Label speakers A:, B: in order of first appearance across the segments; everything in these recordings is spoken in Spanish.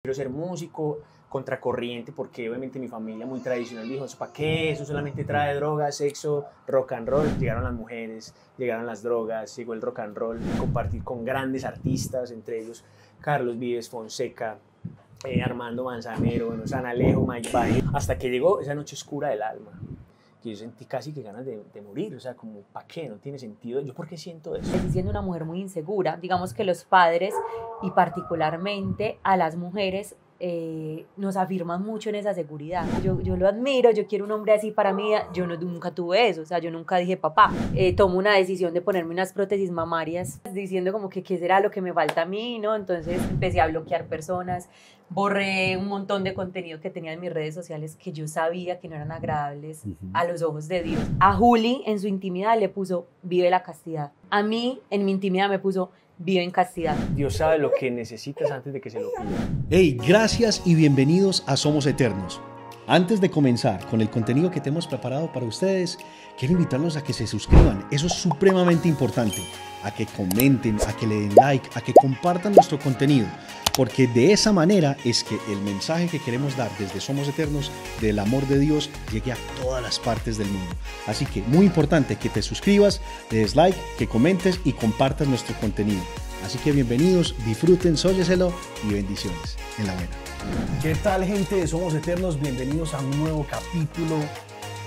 A: quiero ser músico, contracorriente, porque obviamente mi familia muy tradicional dijo, ¿eso para qué? Eso solamente trae drogas, sexo, rock and roll. Llegaron las mujeres, llegaron las drogas, llegó el rock and roll, compartir con grandes artistas, entre ellos Carlos Vives, Fonseca, Armando Manzanero, bueno, San Alejo, Mike Valle, hasta que llegó esa noche oscura del alma. Que yo sentí casi que ganas de morir, o sea, como, ¿para qué? No tiene sentido. ¿Yo por qué siento eso?
B: Siendo una mujer muy insegura, digamos que los padres, y particularmente a las mujeres, nos afirman mucho en esa seguridad. Yo lo admiro, yo quiero un hombre así para mí. Yo nunca tuve eso, o sea, yo nunca dije papá. Tomo una decisión de ponerme unas prótesis mamarias, diciendo como que qué será lo que me falta a mí, ¿no? Entonces empecé a bloquear personas, borré un montón de contenido que tenía en mis redes sociales que yo sabía que no eran agradables a los ojos de Dios. A Juli en su intimidad le puso vive la castidad. A mí en mi intimidad me puso vive en castidad.
A: Dios sabe lo que necesitas antes de que se lo pida.
C: Hey, gracias y bienvenidos a Somos Eternos. Antes de comenzar con el contenido que te hemos preparado para ustedes, quiero invitarlos a que se suscriban. Eso es supremamente importante. A que comenten, a que le den like, a que compartan nuestro contenido. Porque de esa manera es que el mensaje que queremos dar desde Somos Eternos, del amor de Dios, llegue a todas las partes del mundo. Así que muy importante que te suscribas, le des like, que comentes y compartas nuestro contenido. Así que bienvenidos, disfruten, sóyeselo y bendiciones en la buena.
D: ¿Qué tal, gente de Somos Eternos? Bienvenidos a un nuevo capítulo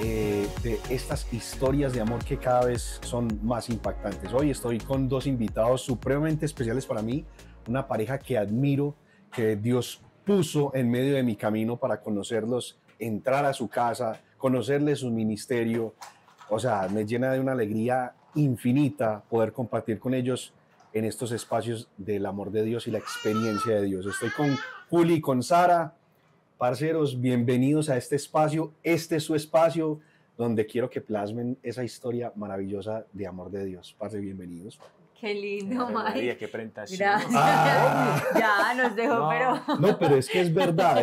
D: de estas historias de amor que cada vez son más impactantes. Hoy estoy con dos invitados supremamente especiales para mí, una pareja que admiro, que Dios puso en medio de mi camino para conocerlos, entrar a su casa, conocerles su ministerio. O sea, me llena de una alegría infinita poder compartir con ellos en estos espacios del amor de Dios y la experiencia de Dios. Estoy con Juli y con Sara. Parceros, bienvenidos a este espacio. Este es su espacio donde quiero que plasmen esa historia maravillosa de amor de Dios. Parce, bienvenidos.
B: Qué lindo, Mike.
A: Qué presentación.
B: Gracias. Ya nos dejó,
A: No.
B: pero...
D: No, pero es que es verdad,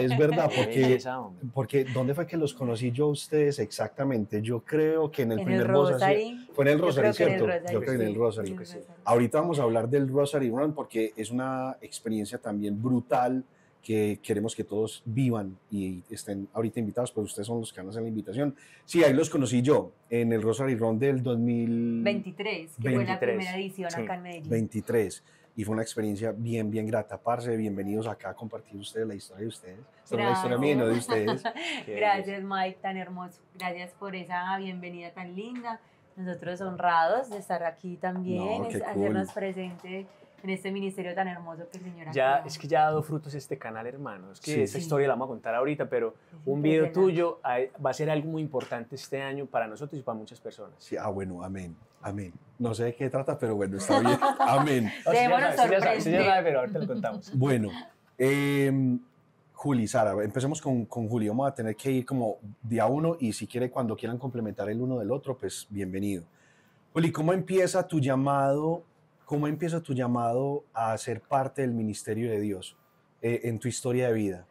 D: porque ¿dónde fue que los conocí yo a ustedes exactamente? Yo creo que en el primer
B: Rosary.
D: Fue en el
B: Yo
D: Rosary,
B: creo que en el
D: ¿cierto?
B: Rosary,
D: Yo creo que en el
B: sí.
D: Rosary.
B: En el Rosary.
D: Ahorita vamos a hablar del Rosary Run porque es una experiencia también brutal que queremos que todos vivan y estén ahorita invitados, pues ustedes son los que van a hacer la invitación. Sí, ahí los conocí yo en el Rosary Run del
B: 23, que fue la
A: 23,
B: primera edición
A: sí.
B: acá en Medellín.
D: 23 y fue una experiencia bien grata. Parce, bienvenidos acá a compartir ustedes la historia de ustedes. Esta es una historia mía, no de ustedes.
B: Gracias, Mike, tan hermoso. Gracias por esa bienvenida tan linda. Nosotros honrados de estar aquí también,
D: No, qué
B: hacernos
D: cool.
B: presente en este ministerio tan hermoso que el Señor ha
A: Ya,
B: creado.
A: es que ya ha dado frutos este canal, hermano. Es que
D: Sí.
A: esta
B: Sí.
A: historia la vamos a contar ahorita, pero
B: Es
A: un video
B: impresionante.
A: tuyo va a ser algo muy importante este año para nosotros y para muchas personas.
D: Sí, bueno, amén, amén. No sé de qué trata, pero bueno, está bien. Amén.
B: Démonos
A: Sí, ya sabe,
B: sorprender.
A: pero ahorita lo contamos.
D: Bueno, Juli, Sara, empecemos con Juli. Vamos a tener que ir como día uno y si quiere, cuando quieran complementar el uno del otro, pues bienvenido. Juli, ¿cómo empieza tu llamado a ser parte del ministerio de Dios en tu historia de vida?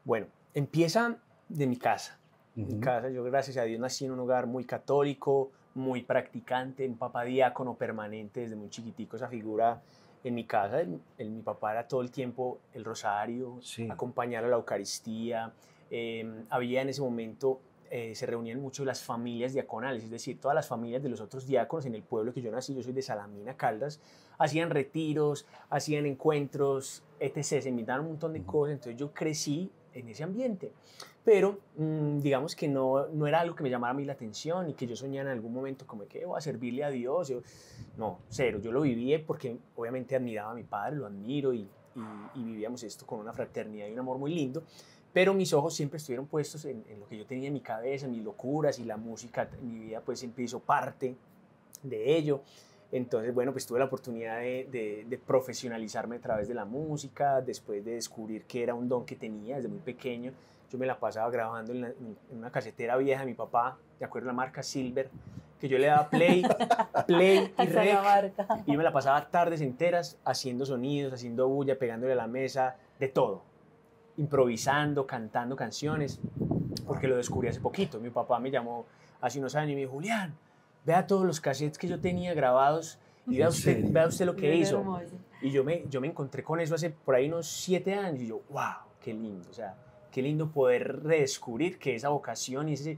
A: Bueno, empieza de mi casa. Mi
D: Ujú.
A: casa, yo gracias a Dios nací en un hogar muy católico, muy practicante, un papá diácono permanente desde muy chiquitico, esa figura en mi casa. Mi papá era todo el tiempo el rosario,
D: Sí.
A: acompañar a la Eucaristía. Había en ese momento, se reunían mucho las familias diaconales, es decir, todas las familias de los otros diáconos en el pueblo que yo nací, yo soy de Salamina, Caldas, hacían retiros, hacían encuentros, etc. Se invitaban un montón de cosas, entonces yo crecí en ese ambiente. Pero digamos que no era algo que me llamara a mí la atención y que yo soñara en algún momento como que voy a servirle a Dios. No, cero, yo lo viví porque obviamente admiraba a mi padre, lo admiro y vivíamos esto con una fraternidad y un amor muy lindo. Pero mis ojos siempre estuvieron puestos en lo que yo tenía en mi cabeza, en mis locuras, y la música en mi vida pues siempre hizo parte de ello. Entonces, bueno, pues tuve la oportunidad de profesionalizarme a través de la música, después de descubrir que era un don que tenía desde muy pequeño. Yo me la pasaba grabando en una casetera vieja de mi papá, de acuerdo a la marca Silver, que yo le daba play y
B: Esa es la
A: rec,
B: marca.
A: y yo me la pasaba tardes enteras haciendo sonidos, haciendo bulla, pegándole a la mesa, de todo, improvisando, cantando canciones, porque lo descubrí hace poquito. Mi papá me llamó hace unos años y me dijo, Julián, vea todos los cassettes que yo tenía grabados vea usted lo que
B: Muy
A: hizo.
B: hermoso.
A: Y yo me encontré con eso hace por ahí unos 7 años y yo, wow, qué lindo, o sea, qué lindo poder redescubrir que esa vocación y ese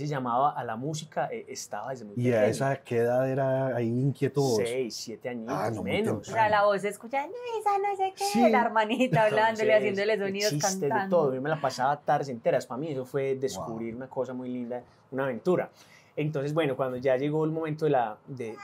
A: llamado a la música estaba desde muy
D: ¿Y
A: pequeño.
D: a esa qué edad era ahí inquieto vos?
A: 6, 7 añitos,
D: Ah, no, muy
A: menos.
B: O sea, la voz se escucha, Luisa, no sé qué,
D: Sí.
B: la hermanita hablándole,
A: Entonces,
B: haciéndole sonidos,
A: chistes de
B: cantando.
A: todo. Yo me la pasaba tardes enteras. Para mí eso fue descubrir una cosa muy linda, una aventura. Entonces, bueno, cuando ya llegó el momento de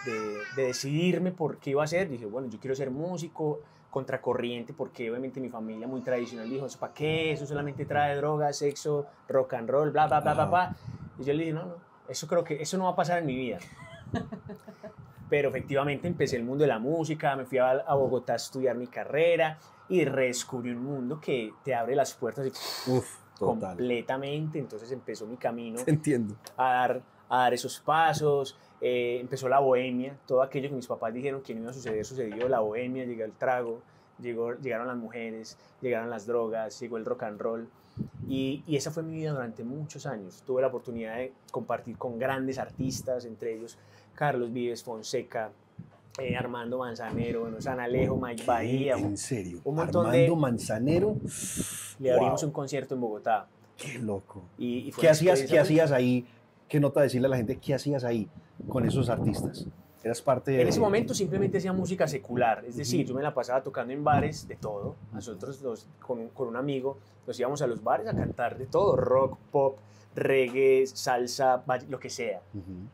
A: decidirme por qué iba a hacer, dije, bueno, yo quiero ser músico contracorriente, porque obviamente mi familia muy tradicional dijo, ¿eso para qué? Eso solamente trae drogas, sexo, rock and roll, bla, bla, bla, bla, bla. Y yo le dije, no, eso creo que eso no va a pasar en mi vida. Pero efectivamente empecé el mundo de la música, me fui a Bogotá a estudiar mi carrera y redescubrí un mundo que te abre las puertas
D: Uf, total.
A: completamente. Entonces empezó mi camino
D: Entiendo.
A: a dar esos pasos, empezó la bohemia, todo aquello que mis papás dijeron que no iba a suceder, sucedió, la bohemia, llegó el trago, llegaron las mujeres, llegaron las drogas, llegó el rock and roll. Y esa fue mi vida durante muchos años. Tuve la oportunidad de compartir con grandes artistas, entre ellos Carlos Vives, Fonseca, Armando Manzanero, bueno, San Alejo, Mike Bahía.
D: ¿En serio?
A: Un montón
D: Armando Manzanero.
A: Le abrimos
D: Wow.
A: un concierto en Bogotá.
D: Qué loco.
A: Y fue
D: ¿Qué
A: una
D: hacías
A: experiencia
D: ahí? ¿Qué nota decirle a la gente? ¿Qué hacías ahí con esos artistas? ¿Eras parte de...?
A: En ese momento simplemente hacía música secular, es decir, yo me la pasaba tocando en bares de todo. Nosotros con un amigo nos íbamos a los bares a cantar de todo, rock, pop, reggae, salsa, lo que sea.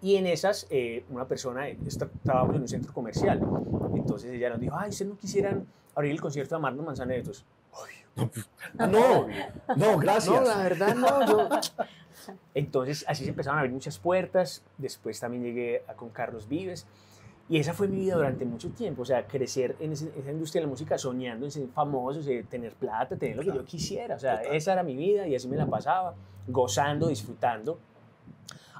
A: Y en esas, una persona, estábamos en un centro comercial, entonces ella nos dijo, ay, ¿ustedes no quisieran abrir el concierto de Armando Manzanero? Entonces,
D: No, gracias.
A: no, la verdad no, Entonces así se empezaron a abrir muchas puertas, después también llegué con Carlos Vives y esa fue mi vida durante mucho tiempo, o sea, crecer en esa industria de la música soñando en ser famoso, tener plata, tener lo que yo quisiera, o sea, esa era mi vida y así me la pasaba, gozando, disfrutando,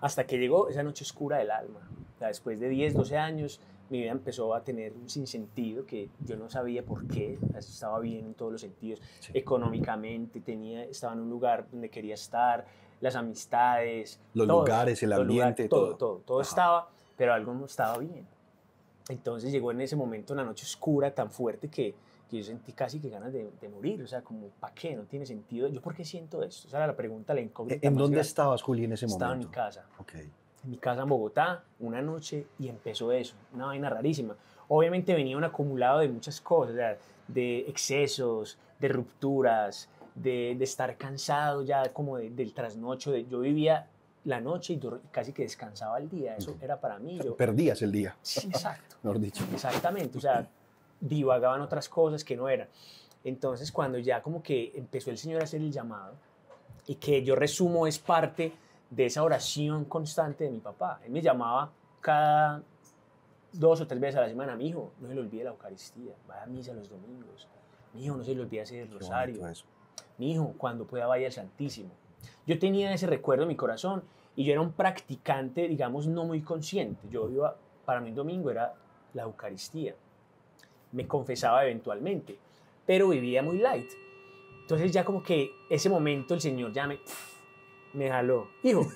A: hasta que llegó esa noche oscura del alma. O sea, después de 10, 12 años, mi vida empezó a tener un sinsentido que yo no sabía por qué, o sea, estaba bien en todos los sentidos, económicamente, estaba en un lugar donde quería estar, las amistades,
D: Los
A: todo,
D: lugares, el ambiente,
A: todo estaba, pero algo no estaba bien. Entonces llegó en ese momento una noche oscura tan fuerte que yo sentí casi que ganas de morir, o sea, como, ¿para qué? No tiene sentido. ¿Yo por qué siento esto? Esa era la pregunta, la incógnita.
D: ¿En
A: más
D: dónde
A: grande.
D: estabas, Juli, en ese
A: Estaba en
D: momento?
A: mi casa.
D: Okay.
A: En mi casa en Bogotá, una noche, y empezó eso, una vaina rarísima. Obviamente venía un acumulado de muchas cosas, o sea, de excesos, de rupturas, de estar cansado ya como del trasnocho. Yo vivía la noche y casi que descansaba el día, eso era para mí.
D: Perdías el día.
A: Sí, exacto.
D: Mejor dicho.
A: Exactamente, o sea, divagaban otras cosas que no eran. Entonces, cuando ya como que empezó el Señor a hacer el llamado, y que yo resumo es parte de esa oración constante de mi papá. Él me llamaba cada 2 o 3 veces a la semana, mi hijo, no se le olvide la Eucaristía, vaya a misa los domingos, mi hijo, no se le olvide hacer el rosario, mi hijo, cuando pueda vaya al Santísimo. Yo tenía ese recuerdo en mi corazón y yo era un practicante, digamos, no muy consciente. Yo iba, para mí el domingo era la Eucaristía. Me confesaba eventualmente, pero vivía muy light. Entonces ya como que ese momento el Señor ya me jaló. Hijo.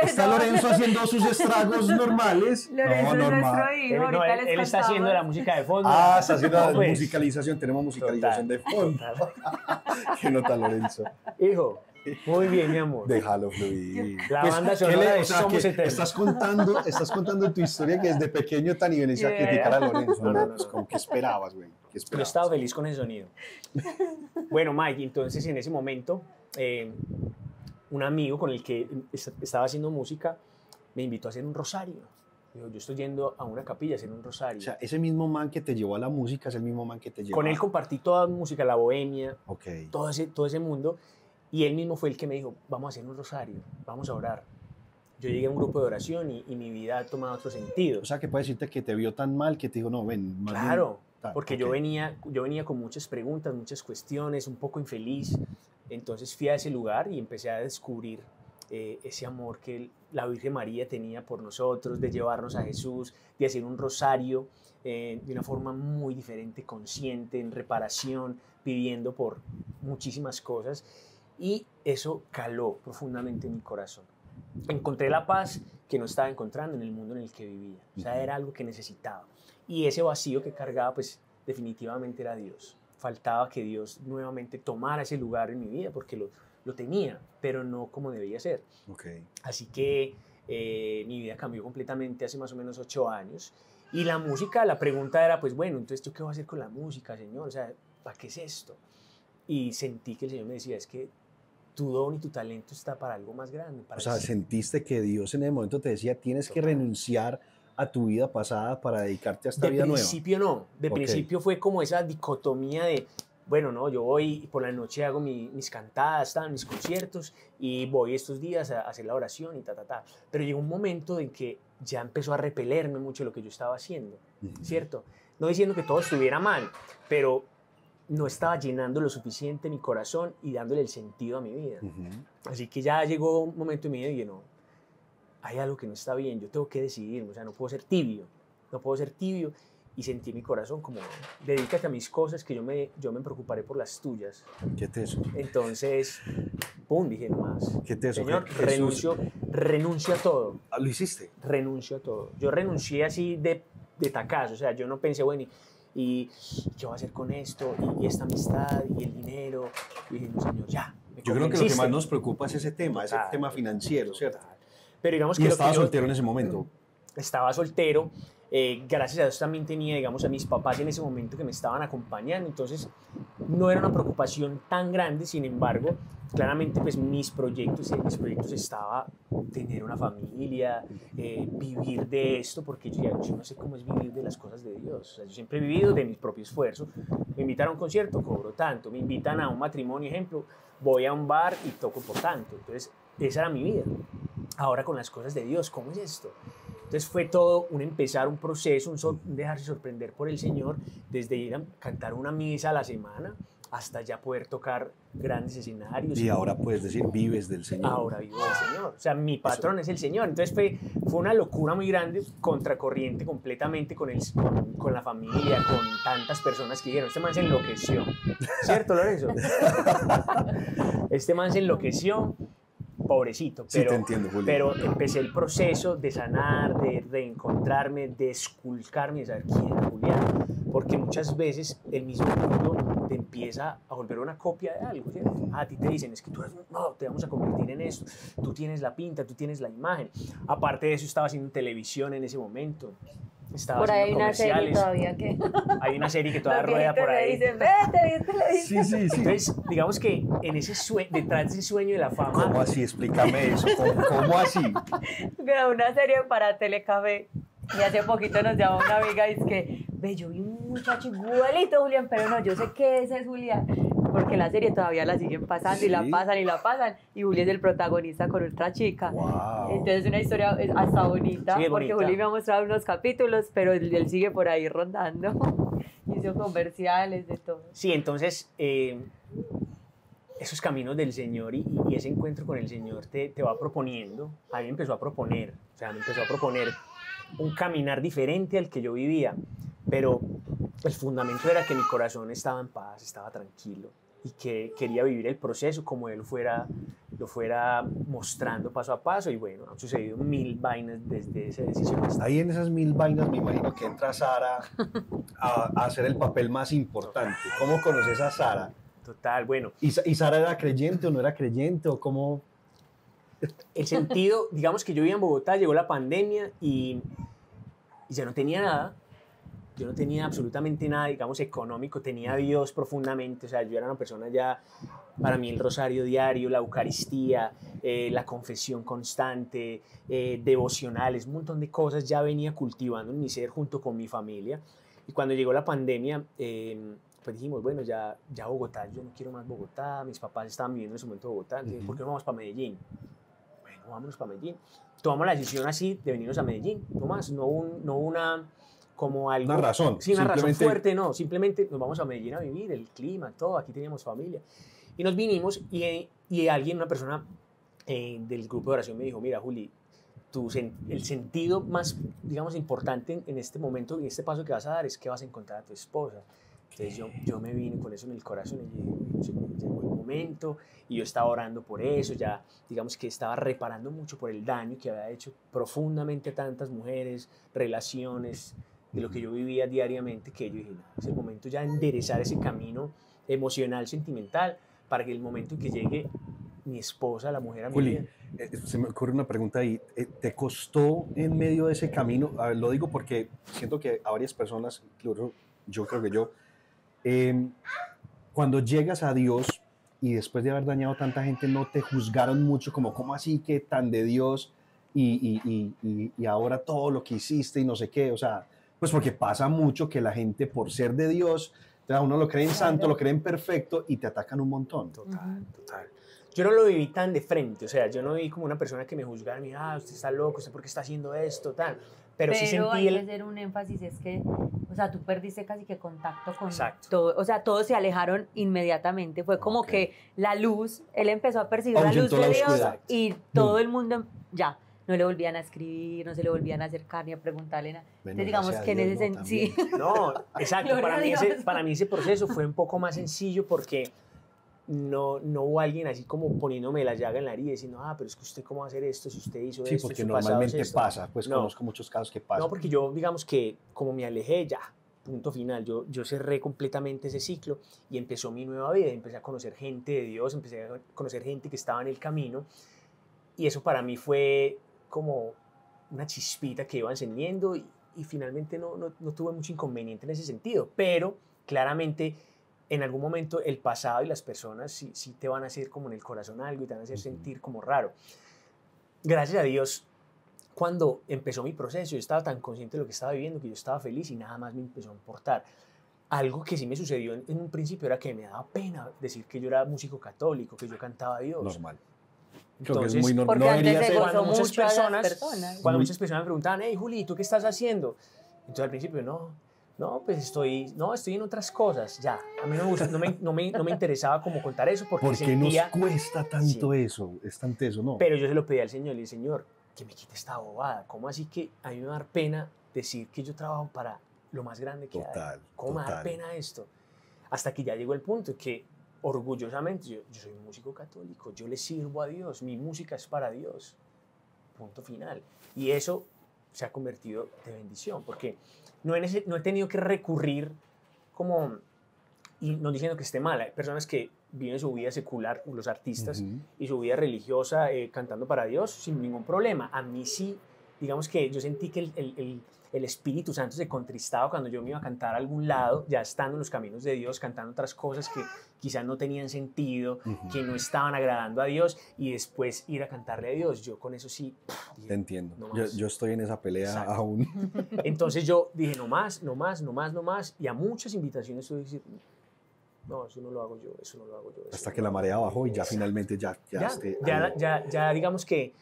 D: Está Lorenzo haciendo sus estragos normales.
B: Lorenzo es nuestro hijo, ahorita les
A: él está
B: contamos.
A: haciendo la música de fondo.
D: Ah, está haciendo la
A: pues.
D: musicalización. Tenemos musicalización de fondo. Qué nota, Lorenzo.
A: Hijo, muy bien, mi amor.
D: Déjalo fluir.
A: La banda sonora de Somos
D: que
A: Eternos.
D: estás contando tu historia que desde pequeño tan y venís a
B: Yeah.
D: criticar a Lorenzo.
A: No, no, no,
D: Pues,
A: no.
D: ¿cómo que esperabas, güey? ¿Qué
A: Yo
D: esperabas?
A: estaba feliz con el sonido. Bueno, Mike, entonces en ese momento, un amigo con el que estaba haciendo música me invitó a hacer un rosario. Dijo, yo estoy yendo a una capilla a hacer un rosario.
D: O sea, ese mismo man que te llevó a la música es el mismo man que te llevó
A: Con él compartí toda la música, la bohemia,
D: Ok.
A: todo ese mundo. Y él mismo fue el que me dijo, vamos a hacer un rosario, vamos a orar. Yo llegué a un grupo de oración y mi vida ha tomado otro sentido.
D: O sea, que puede decirte que te vio tan mal que te dijo, no, ven, más
A: Claro,
D: bien, tal,
A: porque
D: ok.
A: yo venía con muchas preguntas, muchas cuestiones, un poco infeliz. Entonces fui a ese lugar y empecé a descubrir ese amor que la Virgen María tenía por nosotros, de llevarnos a Jesús, de hacer un rosario de una forma muy diferente, consciente, en reparación, pidiendo por muchísimas cosas. Y eso caló profundamente en mi corazón. Encontré la paz que no estaba encontrando en el mundo en el que vivía. O sea, era algo que necesitaba. Y ese vacío que cargaba, pues definitivamente era Dios. Faltaba que Dios nuevamente tomara ese lugar en mi vida, porque lo tenía, pero no como debía ser.
D: Okay.
A: Así que mi vida cambió completamente hace más o menos 8 años. Y la música, la pregunta era, pues bueno, entonces ¿yo qué voy a hacer con la música, Señor? O sea, ¿para qué es esto? Y sentí que el Señor me decía, es que tu don y tu talento está para algo más grande. Para
D: O sea, sentiste que Dios en el momento te decía, tienes que renunciar a tu vida pasada para dedicarte a esta vida nueva.
A: De principio no, de principio fue como esa dicotomía de, bueno, no, yo voy y por la noche hago mis cantadas, mis conciertos y voy estos días a hacer la oración y ta. Pero llegó un momento en que ya empezó a repelerme mucho lo que yo estaba haciendo, ¿cierto? No diciendo que todo estuviera mal, pero no estaba llenando lo suficiente mi corazón y dándole el sentido a mi vida. Así que ya llegó un momento en mi vida y dije, no, hay algo que no está bien, yo tengo que decidir, o sea, no puedo ser tibio, y sentí mi corazón como, dedícate a mis cosas que yo me preocuparé por las tuyas.
D: ¿Qué te eso?
A: Entonces, pum, dije, no más.
D: ¿Qué te eso?
A: Señor, renuncio a todo.
D: Ah, ¿lo hiciste?
A: Renuncio a todo. Yo renuncié así de tacazo, o sea, yo no pensé, bueno, ¿y qué voy a hacer con esto? Y esta amistad, y el dinero. Y dije, no, Señor, ya.
D: Yo creo que lo que más nos preocupa es ese tema financiero, ¿cierto?
A: Pero digamos que
D: y estaba soltero en ese momento.
A: Estaba soltero. Gracias a Dios también tenía, digamos, a mis papás en ese momento que me estaban acompañando. Entonces, no era una preocupación tan grande. Sin embargo, claramente, pues mis proyectos estaba tener una familia, vivir de esto, porque yo no sé cómo es vivir de las cosas de Dios. O sea, yo siempre he vivido de mi propio esfuerzo. Me invitan a un concierto, cobro tanto. Me invitan a un matrimonio, ejemplo, voy a un bar y toco por tanto. Entonces, esa era mi vida. Ahora con las cosas de Dios, ¿cómo es esto? Entonces fue todo un empezar, un proceso, un dejarse sorprender por el Señor, desde ir a cantar una misa a la semana hasta ya poder tocar grandes escenarios.
D: Y ahora puedes decir, vives del Señor.
A: Ahora vivo del Señor. O sea, mi patrón es el Señor. Entonces fue una locura muy grande, contracorriente completamente con la familia, con tantas personas que dijeron, este man se enloqueció. ¿Cierto, Lorenzo? Este man se enloqueció. Pobrecito, pero,
D: sí, te entiendo, Julio.
A: Pero empecé el proceso de sanar, de reencontrarme, de esculcarme, de saber quién era Julián, porque muchas veces el mismo mundo te empieza a volver una copia de algo, ¿cierto? A ti te dicen, es que tú no, te vamos a convertir en esto, tú tienes la pinta, tú tienes la imagen. Aparte de eso, estaba haciendo televisión en ese momento. Estaba
B: por ahí hay una serie
A: comerciales.
B: todavía que...
A: Hay una serie que todavía rueda por ahí.
B: Dicen, vete,
D: Sí.
A: Entonces, digamos que en detrás de ese sueño de la fama...
D: ¿Cómo así? Explícame eso. ¿Cómo así?
B: Grabé una serie para Telecafé y hace poquito nos llamó una amiga y es que, ve, yo vi un muchacho igualito, Julián, pero no, yo sé que ese es Julián. Porque la serie todavía la siguen pasando,
D: ¿Sí?
B: y la pasan, y Juli es el protagonista con otra chica.
D: Wow.
B: Entonces una historia hasta bonita,
A: Sí,
B: porque Juli me ha mostrado unos capítulos, pero él sigue por ahí rondando. Hizo comerciales, de todo.
A: Sí, entonces esos caminos del Señor y ese encuentro con el Señor te va proponiendo, a mí me empezó a proponer un caminar diferente al que yo vivía, pero el fundamento era que mi corazón estaba en paz, estaba tranquilo y que quería vivir el proceso como Él lo fuera mostrando paso a paso. Y bueno, han sucedido 1000 vainas desde esa decisión.
D: Ahí en esas 1000 vainas me imagino que entra Sara a hacer el papel más importante. ¿Cómo conoces a Sara?
A: Total, bueno.
D: ¿Y Sara era creyente o no era creyente o cómo?
A: El sentido, digamos que yo vivía en Bogotá, llegó la pandemia y ya no tenía nada. Yo no tenía absolutamente nada, digamos, económico, tenía a Dios profundamente, o sea, yo era una persona ya, para mí el rosario diario, la Eucaristía, la confesión constante, devocionales, un montón de cosas ya venía cultivando en mi ser junto con mi familia. Y cuando llegó la pandemia, pues dijimos, bueno, ya Bogotá, yo no quiero más Bogotá, mis papás estaban viviendo en ese momento en Bogotá, entonces, ¿por qué no vamos para Medellín? Bueno, vámonos para Medellín. Tomamos la decisión así de venirnos a Medellín, no más, no una... como algo...
D: Una razón.
A: Sí, una razón fuerte, no. Simplemente nos vamos a Medellín a vivir, el clima, todo. Aquí teníamos familia. Y nos vinimos y alguien, una persona del grupo de oración me dijo, mira, Juli, el sentido más, digamos, importante en este momento, en este paso que vas a dar, es que vas a encontrar a tu esposa. Entonces yo me vine con eso en el corazón y dije, llegó el momento y yo estaba orando por eso, ya digamos que estaba reparando mucho por el daño que había hecho profundamente a tantas mujeres, relaciones, de lo que yo vivía diariamente, que yo dije, no, es el momento ya de enderezar ese camino emocional, sentimental, para que el momento en que llegue mi esposa, la mujer a mi
D: Juli,
A: vida.
D: se me ocurre una pregunta ahí. ¿Te costó en medio de ese camino? A ver, lo digo porque siento que a varias personas, incluso yo creo que yo, cuando llegas a Dios y después de haber dañado a tanta gente, no te juzgaron mucho como, ¿cómo así que tan de Dios y ahora todo lo que hiciste y no sé qué? O sea, pues porque pasa mucho que la gente por ser de Dios, uno lo creen santo, lo creen perfecto y te atacan un montón.
A: Total, total. Yo no lo viví tan de frente, o sea, yo no vi como una persona que me juzgara, mira, usted está loco, usted por qué está haciendo esto, tal. Pero sí sentí
B: hay que hacer un énfasis, es que, o sea, tú perdiste casi que contacto con
A: Exacto.
B: todo, o sea, todos se alejaron inmediatamente, fue como que la luz, él empezó a percibir la luz
D: Ahuyentó
B: de
D: la
B: Dios
D: oscuridad.
B: y todo el mundo, ya, no le volvían a escribir, no se le volvían a acercar ni a preguntarle nada.
D: Bueno,
B: Entonces, digamos
D: gracias a
B: que en
D: Dios,
B: ese
D: ¿no?
B: sentido, sí.
A: No, exacto,
B: Gloria a Dios.
A: para mí ese proceso fue un poco más sencillo porque no hubo alguien así como poniéndome la llaga en la herida y diciendo, pero es que usted cómo va a hacer esto si usted hizo
D: Sí,
A: esto.
D: porque
A: su pasado
D: normalmente
A: es esto.
D: pasa, pues
A: No.
D: conozco muchos casos que pasan.
A: No, porque yo, digamos que como me alejé ya, punto final, yo cerré completamente ese ciclo y empezó mi nueva vida, empecé a conocer gente de Dios, empecé a conocer gente que estaba en el camino y eso para mí fue como una chispita que iba encendiendo y finalmente no tuve mucho inconveniente en ese sentido, pero claramente en algún momento el pasado y las personas sí te van a hacer como en el corazón algo y te van a hacer sentir como raro. Gracias a Dios, cuando empezó mi proceso, yo estaba tan consciente de lo que estaba viviendo que yo estaba feliz y nada más me empezó a importar. Algo que sí me sucedió en un principio era que me daba pena decir que yo era músico católico, que yo cantaba a Dios.
D: Normal. Creo
A: Entonces,
D: que es muy normal.
B: porque
D: No
B: antes
D: debería
B: se
D: ser.
B: gozó
A: cuando muchas
B: mucho a las
A: personas,
B: personas.
A: cuando muchas personas me preguntaban, hey Juli, ¿tú qué estás haciendo? Entonces al principio pues estoy en otras cosas, ya. A mí no me, gusta, no me interesaba como contar eso porque
D: ¿Por qué
A: sentía,
D: nos cuesta tanto
A: Sí.
D: eso? Es tanto eso, ¿no?
A: pero yo se lo pedí al Señor, le dije, Señor, que me quite esta bobada. ¿Cómo así que a mí me va a dar pena decir que yo trabajo para lo más grande que
D: Total,
A: hay? ¿Cómo me va a dar
D: total.
A: pena esto? Hasta que ya llegó el punto que orgullosamente yo soy un músico católico, yo le sirvo a Dios, mi música es para Dios, punto final. Y eso se ha convertido de bendición, porque no he tenido que recurrir como, y no diciendo que esté mal, hay personas que viven su vida secular, los artistas,
D: Ujú.
A: y su vida religiosa cantando para Dios sin ningún problema. A mí sí, digamos que yo sentí que el Espíritu Santo se contristaba cuando yo me iba a cantar a algún lado, ya estando en los caminos de Dios, cantando otras cosas que quizás no tenían sentido, que no estaban agradando a Dios, y después ir a cantarle a Dios. Yo con eso sí dije,
D: Te entiendo.
A: no
D: Yo,
A: más.
D: yo estoy en esa pelea
A: Exacto.
D: aún.
A: Entonces yo dije, no más, y a muchas invitaciones tuve que decir, no, eso no lo hago yo, eso no lo hago yo. eso
D: Hasta
A: no
D: que
A: lo
D: la
A: hago
D: marea
A: yo.
D: bajó y ya
A: Exacto.
D: finalmente ya
A: Ya digamos que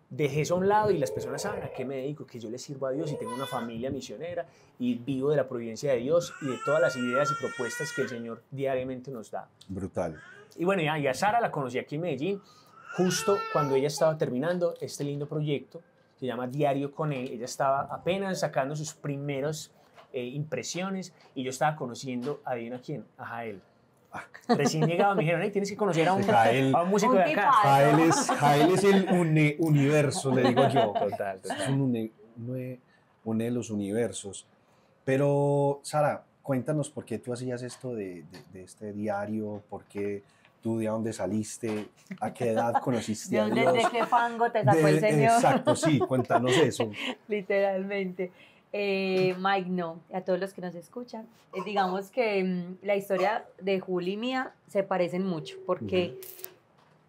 A: dejé eso a un lado y las personas saben a qué me dedico, que yo les sirvo a Dios y tengo una familia misionera y vivo de la providencia de Dios y de todas las ideas y propuestas que el Señor diariamente nos da.
D: brutal.
A: Y bueno, y a Sara la conocí aquí en Medellín, justo cuando ella estaba terminando este lindo proyecto, se llama Diario con él. Ella estaba apenas sacando sus primeras impresiones y yo estaba conociendo, adivina quién, a Jael. Recién llegado me dijeron, hey, tienes que conocer a un músico de acá.
D: Jael es el universo, le digo yo.
A: Total.
D: Es une de los universos. Pero, Sara, cuéntanos por qué tú hacías esto de este diario, por qué tú, de dónde saliste, a qué edad conociste a Dios.
B: ¿De qué fango te sacó el Señor?
D: Exacto, sí, cuéntanos eso.
B: Literalmente. Mike, no, a todos los que nos escuchan, digamos que la historia de Juli y mía se parecen mucho, porque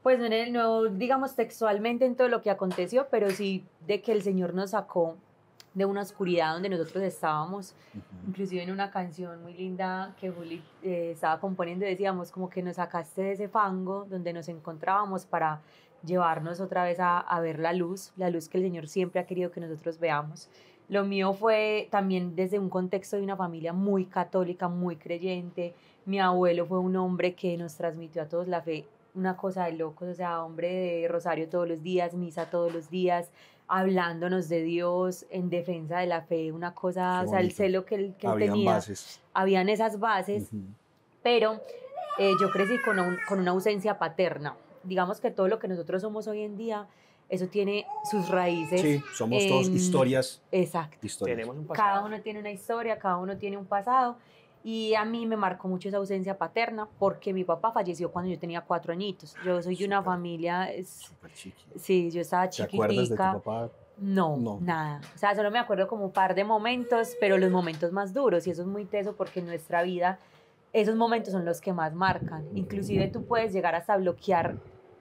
B: pues no digamos textualmente en todo lo que aconteció, pero sí de que el Señor nos sacó de una oscuridad donde nosotros estábamos, inclusive en una canción muy linda que Juli estaba componiendo, decíamos como que nos sacaste de ese fango donde nos encontrábamos para llevarnos otra vez a ver la luz que el Señor siempre ha querido que nosotros veamos. Lo mío fue también desde un contexto de una familia muy católica, muy creyente. Mi abuelo fue un hombre que nos transmitió a todos la fe, una cosa de locos, o sea, hombre de rosario todos los días, misa todos los días, hablándonos de Dios, en defensa de la fe, una cosa, o sea, el celo que él tenía.
D: Bases.
B: Habían esas bases, pero yo crecí con una ausencia paterna. Digamos que todo lo que nosotros somos hoy en día, eso tiene sus raíces.
D: Sí, somos todos historias.
B: Exacto.
A: Tenemos un pasado.
B: Cada uno tiene una historia, cada uno tiene un pasado. Y a mí me marcó mucho esa ausencia paterna porque mi papá falleció cuando yo tenía 4 añitos. Yo soy de una familia...
D: Súper chiquita.
B: Sí, yo estaba
D: ¿Te acuerdas de tu
B: chiquitica.
D: papá?
B: No, nada. O sea, solo me acuerdo como un par de momentos, pero los momentos más duros. Y eso es muy teso porque en nuestra vida esos momentos son los que más marcan. Inclusive tú puedes llegar hasta bloquear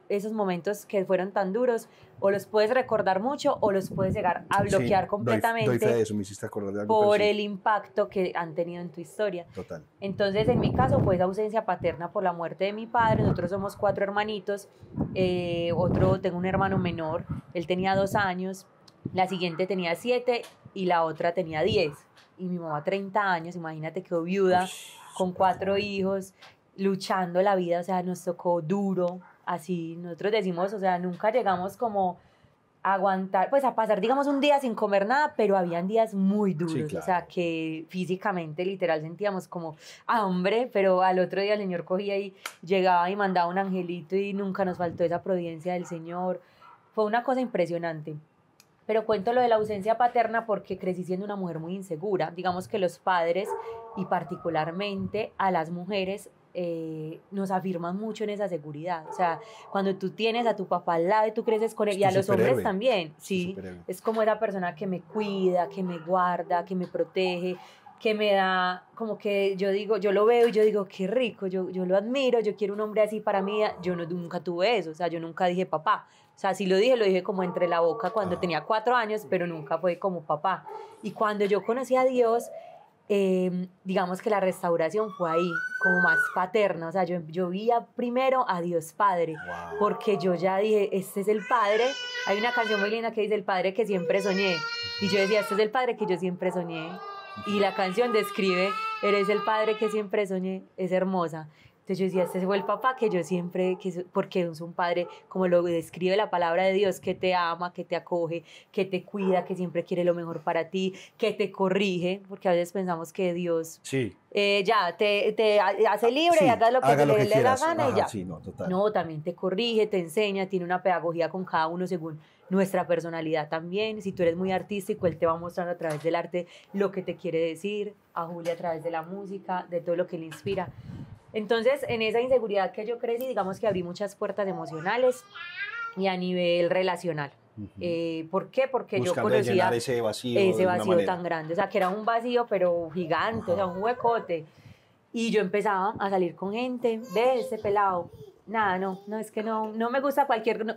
B: esos momentos que fueron tan duros, o los puedes recordar mucho o los puedes llegar a bloquear completamente.
D: Doy fe de eso, me hiciste acordar de algo.
B: Por el impacto que han tenido en tu historia.
D: Total.
B: Entonces, en mi caso, fue esa ausencia paterna por la muerte de mi padre. Nosotros somos 4 hermanitos. Tengo un hermano menor, él tenía 2 años, la siguiente tenía 7 y la otra tenía 10. Y mi mamá 30 años, imagínate, quedó viuda, con 4 hijos, luchando la vida, o sea, nos tocó duro. Así nosotros decimos, o sea, nunca llegamos como a aguantar, pues a pasar, digamos, un día sin comer nada, pero habían días muy duros,
D: Sí, claro.
B: O sea, que físicamente, literal, sentíamos como hambre, pero al otro día el Señor cogía y llegaba y mandaba un angelito y nunca nos faltó esa providencia del Señor. Fue una cosa impresionante. Pero cuento lo de la ausencia paterna porque crecí siendo una mujer muy insegura. Digamos que los padres, y particularmente a las mujeres, nos afirman mucho en esa seguridad. O sea, cuando tú tienes a tu papá al lado y tú creces con él,
D: Es
B: y a
D: tu
B: los hombres
D: superhéroe.
B: también, sí,
D: superhéroe.
B: es como esa persona que me cuida, que me guarda, que me protege, que me da, como que yo digo, yo lo veo y yo digo, qué rico, yo lo admiro, yo quiero un hombre así para mí. Yo nunca tuve eso, o sea, yo nunca dije papá. O sea, si lo dije como entre la boca cuando tenía 4 años, pero nunca fue como papá. Y cuando yo conocí a Dios, digamos que la restauración fue ahí, como más paterna. O sea, yo vi primero a Dios Padre,
D: Wow.
B: porque yo ya dije, este es el Padre. Hay una canción muy linda que dice, el Padre que siempre soñé. Y yo decía, este es el Padre que yo siempre soñé. Y la canción describe, eres el Padre que siempre soñé, es hermosa. Entonces yo decía, este fue el papá que yo siempre, porque es un padre, como lo describe la palabra de Dios, que te ama, que te acoge, que te cuida, que siempre quiere lo mejor para ti, que te corrige, porque a veces pensamos que Dios
D: Sí.
B: ya te hace libre, y hagas lo que
D: haga
B: le dé la
D: quieras.
B: gana.
D: Ajá,
B: Y ya.
D: Sí, no, total.
B: No, también te corrige, te enseña, tiene una pedagogía con cada uno según nuestra personalidad también. Si tú eres muy artístico, él te va mostrando a través del arte lo que te quiere decir, a Julia a través de la música, de todo lo que le inspira. Entonces, en esa inseguridad que yo crecí, digamos que abrí muchas puertas emocionales y a nivel relacional. ¿Por qué? Porque
D: Buscando
B: yo conocía
D: llenar ese vacío de alguna manera.
B: tan grande, o sea, que era un vacío pero gigante, o sea, un huecote. Y yo empezaba a salir con gente, ve ese pelado, nada, no, es que no me gusta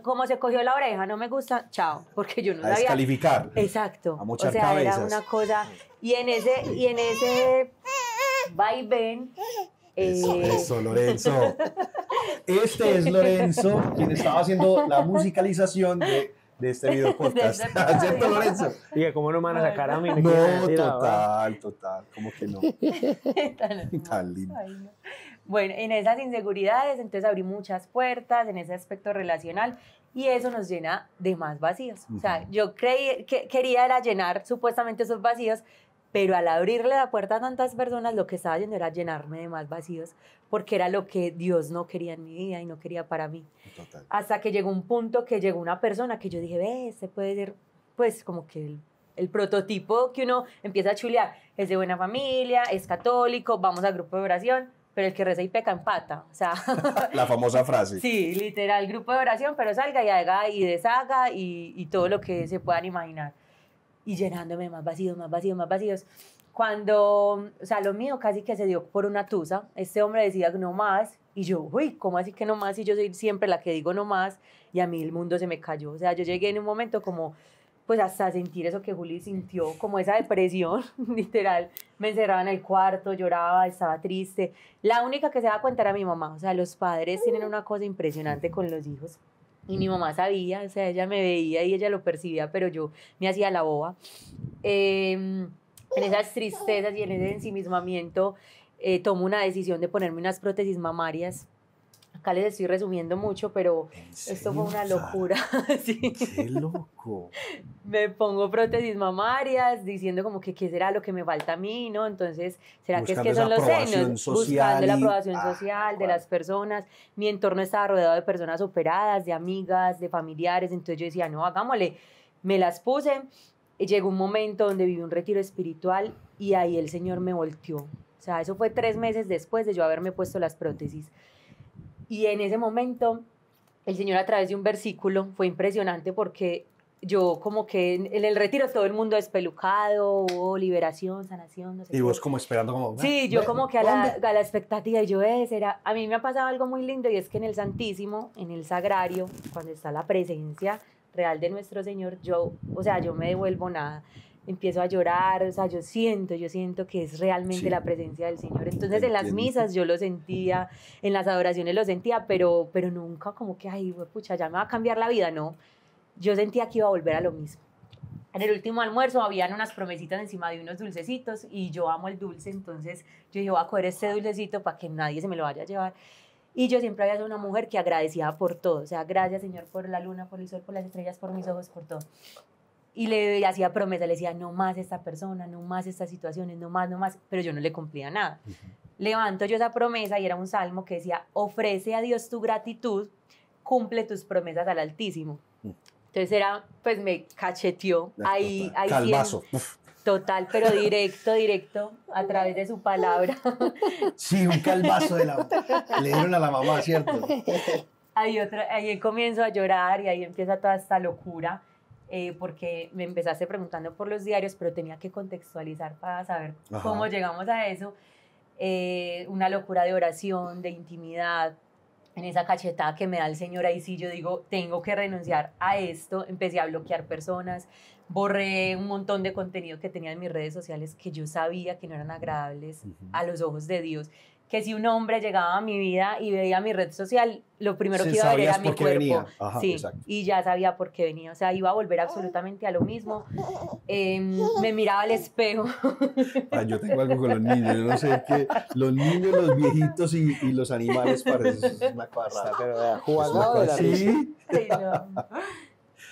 B: como se cogió la oreja, no me gusta, chao, porque yo no
D: A
B: sabía.
D: descalificar.
B: Exacto.
D: A mochar
B: o sea,
D: cabezas.
B: era una cosa, y en ese vaivén.
D: Eso, Lorenzo. Este es Lorenzo, quien estaba haciendo la musicalización de este video podcast. ¿Cierto, Lorenzo?
A: Dije, ¿cómo no me van a sacar a mí? Me
D: No,
A: quieren decir, ah,
D: total. ¿Cómo que no? Tan lindo.
B: Ay, no. Bueno, en esas inseguridades, entonces abrí muchas puertas en ese aspecto relacional y eso nos llena de más vacíos. O sea, yo creí que quería era llenar supuestamente esos vacíos, pero al abrirle la puerta a tantas personas, lo que estaba haciendo era llenarme de más vacíos, porque era lo que Dios no quería en mi vida y no quería para mí.
D: Total.
B: Hasta que llegó un punto que llegó una persona que yo dije, ve, este puede ser, pues, como que el prototipo que uno empieza a chulear. Es de buena familia, es católico, vamos al grupo de oración, pero el que reza y peca empata. O sea,
D: La famosa frase.
B: sí, literal, grupo de oración, pero salga y haga y deshaga y todo lo que se puedan imaginar. Y llenándome de más vacíos, más vacíos, más vacíos. Cuando, o sea, lo mío casi que se dio por una tusa. Este hombre decía no más. Y yo, uy, ¿cómo así que no más? Y yo soy siempre la que digo no más. Y a mí el mundo se me cayó. O sea, yo llegué en un momento como, pues hasta sentir eso que Juli sintió, como esa depresión, literal. Me encerraba en el cuarto, lloraba, estaba triste. La única que se daba cuenta era mi mamá. O sea, los padres tienen una cosa impresionante con los hijos. Y mi mamá sabía, o sea, ella me veía y ella lo percibía, pero yo me hacía la boba. En esas tristezas y en ese ensimismamiento, tomo una decisión de ponerme unas prótesis mamarias Acá les estoy resumiendo mucho, pero esto fue una locura. Sí.
D: ¡Qué loco!
B: Me pongo prótesis mamarias, diciendo como que qué será lo que me falta a mí, ¿no? Entonces, ¿será que es que son los senos? Buscando la aprobación social de las personas. Mi entorno estaba rodeado de personas operadas, de amigas, de familiares. Entonces yo decía, no, hagámosle. Me las puse. Y llegó un momento donde viví un retiro espiritual y ahí el Señor me volteó. O sea, eso fue 3 meses después de yo haberme puesto las prótesis. Y en ese momento, el Señor a través de un versículo fue impresionante porque yo como que en el retiro todo el mundo despelucado, hubo liberación, sanación, no sé.
D: Y vos como esperando como...
B: Sí, yo como que a la expectativa, y yo a mí me ha pasado algo muy lindo y es que en el Santísimo, en el Sagrario, cuando está la presencia real de nuestro Señor, yo me devuelvo nada. Empiezo a llorar, o sea, yo siento que es realmente la presencia del Señor. Entonces en las misas yo lo sentía, en las adoraciones lo sentía, pero nunca como que, ay, pucha, ya me va a cambiar la vida, no. Yo sentía que iba a volver a lo mismo. En el último almuerzo habían unas promesitas encima de unos dulcecitos y yo amo el dulce, entonces yo dije, voy a coger este dulcecito para que nadie se me lo vaya a llevar. Y yo siempre había sido una mujer que agradecía por todo, o sea, gracias Señor por la luna, por el sol, por las estrellas, por mis ojos, por todo. Y le hacía promesa, le decía, no más esta persona, no más estas situaciones, no más, pero yo no le cumplía nada. Levanto yo esa promesa y era un salmo que decía, ofrece a Dios tu gratitud, cumple tus promesas al Altísimo. Entonces pues me cacheteó, ahí
D: calvazo.
B: Total, pero directo, a través de su palabra.
D: Sí, un calvazo le dieron a la mamá, ¿cierto?
B: Ahí comienzo a llorar y ahí empieza toda esta locura. Porque me empezaste preguntando por los diarios, pero tenía que contextualizar para saber cómo llegamos a eso. Una locura de oración, de intimidad, en esa cachetada que me da el Señor, ahí sí yo digo, tengo que renunciar a esto. Empecé a bloquear personas, borré un montón de contenido que tenía en mis redes sociales que yo sabía que no eran agradables a los ojos de Dios. Que si un hombre llegaba a mi vida y veía mi red social, lo primero que iba a ver era mi cuerpo. Sí, exacto. Y ya sabía por qué venía. O sea, iba a volver absolutamente a lo mismo. Me miraba al espejo.
D: Yo tengo algo con los niños. Yo no sé qué. Los niños, los viejitos y los animales parecen una cosa rara.
B: Sí. No.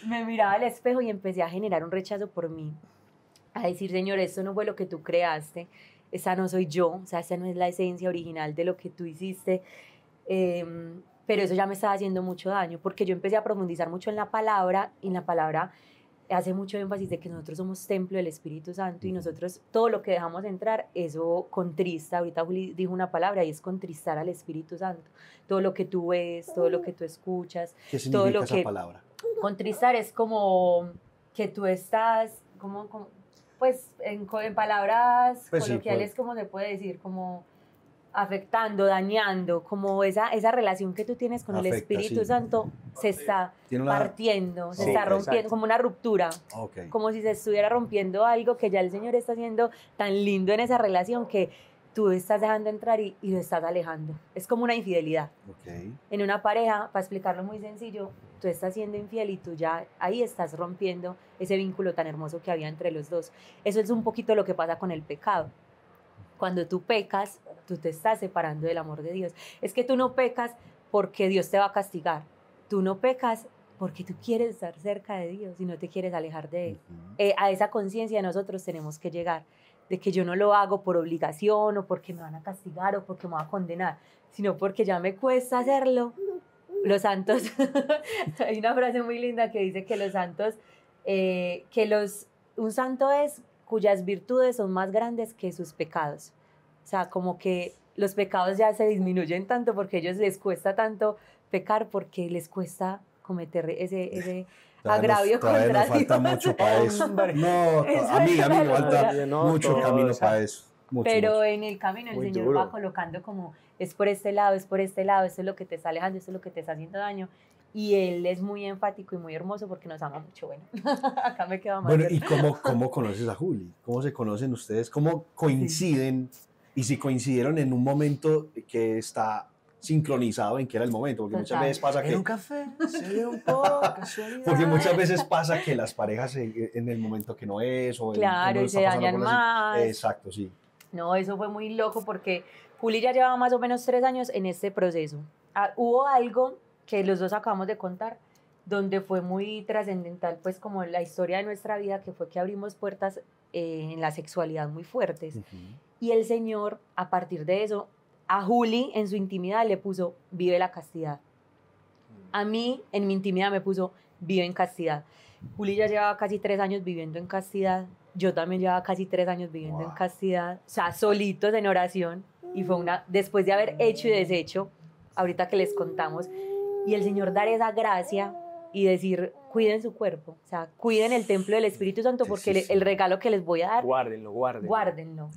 B: Me miraba al espejo y empecé a generar un rechazo por mí. A decir, Señor, esto no fue lo que tú creaste. Esa no soy yo, o sea, esa no es la esencia original de lo que tú hiciste, pero eso ya me estaba haciendo mucho daño, porque yo empecé a profundizar mucho en la palabra, y en la palabra hace mucho énfasis de que nosotros somos templo del Espíritu Santo, y nosotros todo lo que dejamos entrar, eso contrista. Ahorita Juli dijo una palabra, y es contristar al Espíritu Santo. Todo lo que tú ves, todo lo que tú escuchas.
D: ¿Qué significa esa palabra?
B: Contristar es como que tú estás, pues en palabras pues coloquiales, como se puede decir, como afectando, dañando, como esa relación que tú tienes con el Espíritu Santo se está partiendo, se está rompiendo, como una ruptura, como si se estuviera rompiendo algo que ya el Señor está haciendo tan lindo en esa relación que tú estás dejando entrar y lo estás alejando. Es como una infidelidad. En una pareja, para explicarlo muy sencillo, tú estás siendo infiel y tú ya ahí estás rompiendo ese vínculo tan hermoso que había entre los dos. Eso es un poquito lo que pasa con el pecado. Cuando tú pecas, tú te estás separando del amor de Dios. Es que tú no pecas porque Dios te va a castigar. Tú no pecas porque tú quieres estar cerca de Dios y no te quieres alejar de Él. A esa conciencia nosotros tenemos que llegar, de que yo no lo hago por obligación o porque me van a castigar o porque me van a condenar, sino porque ya me cuesta hacerlo. Los santos, hay una frase muy linda que dice que los santos, un santo es cuyas virtudes son más grandes que sus pecados. O sea, como que los pecados ya se disminuyen tanto porque a ellos les cuesta tanto pecar, porque les cuesta cometer ese agravio contra Dios.
D: Nos falta mucho para eso. No, a mí me falta mucho camino para eso.
B: Pero en el camino el Señor va colocando como, es por este lado, esto es lo que te está alejando, esto es lo que te está haciendo daño. Y Él es muy enfático y muy hermoso porque nos ama mucho. Bueno, acá me queda más.
D: Bueno, ¿y cómo conoces a Juli? ¿Cómo se conocen ustedes? ¿Cómo coinciden? Y si coincidieron en un momento que está sincronizado en que era el momento, porque muchas veces pasa que...
A: En un café, se dio un poco, casualidad.
D: Porque muchas veces pasa que las parejas en el momento que no es, o
B: claro, y se dañan más.
D: Exacto, sí.
B: No, eso fue muy loco porque Juli ya llevaba más o menos 3 años en este proceso. hubo algo que los dos acabamos de contar, donde fue muy trascendental, pues como la historia de nuestra vida, que fue que abrimos puertas en la sexualidad muy fuertes. Y el Señor, a partir de eso, a Juli en su intimidad le puso, vive la castidad. A mí, en mi intimidad, me puso, vive en castidad. Juli ya llevaba casi 3 años viviendo en castidad. Yo también llevaba casi 3 años viviendo en castidad. O sea, solitos en oración. Y fue después de haber hecho y deshecho, ahorita que les contamos, y el Señor dar esa gracia y decir, cuiden su cuerpo, o sea, cuiden el templo del Espíritu Santo, porque el regalo que les voy a dar,
A: guárdenlo.
B: Guárdenlo.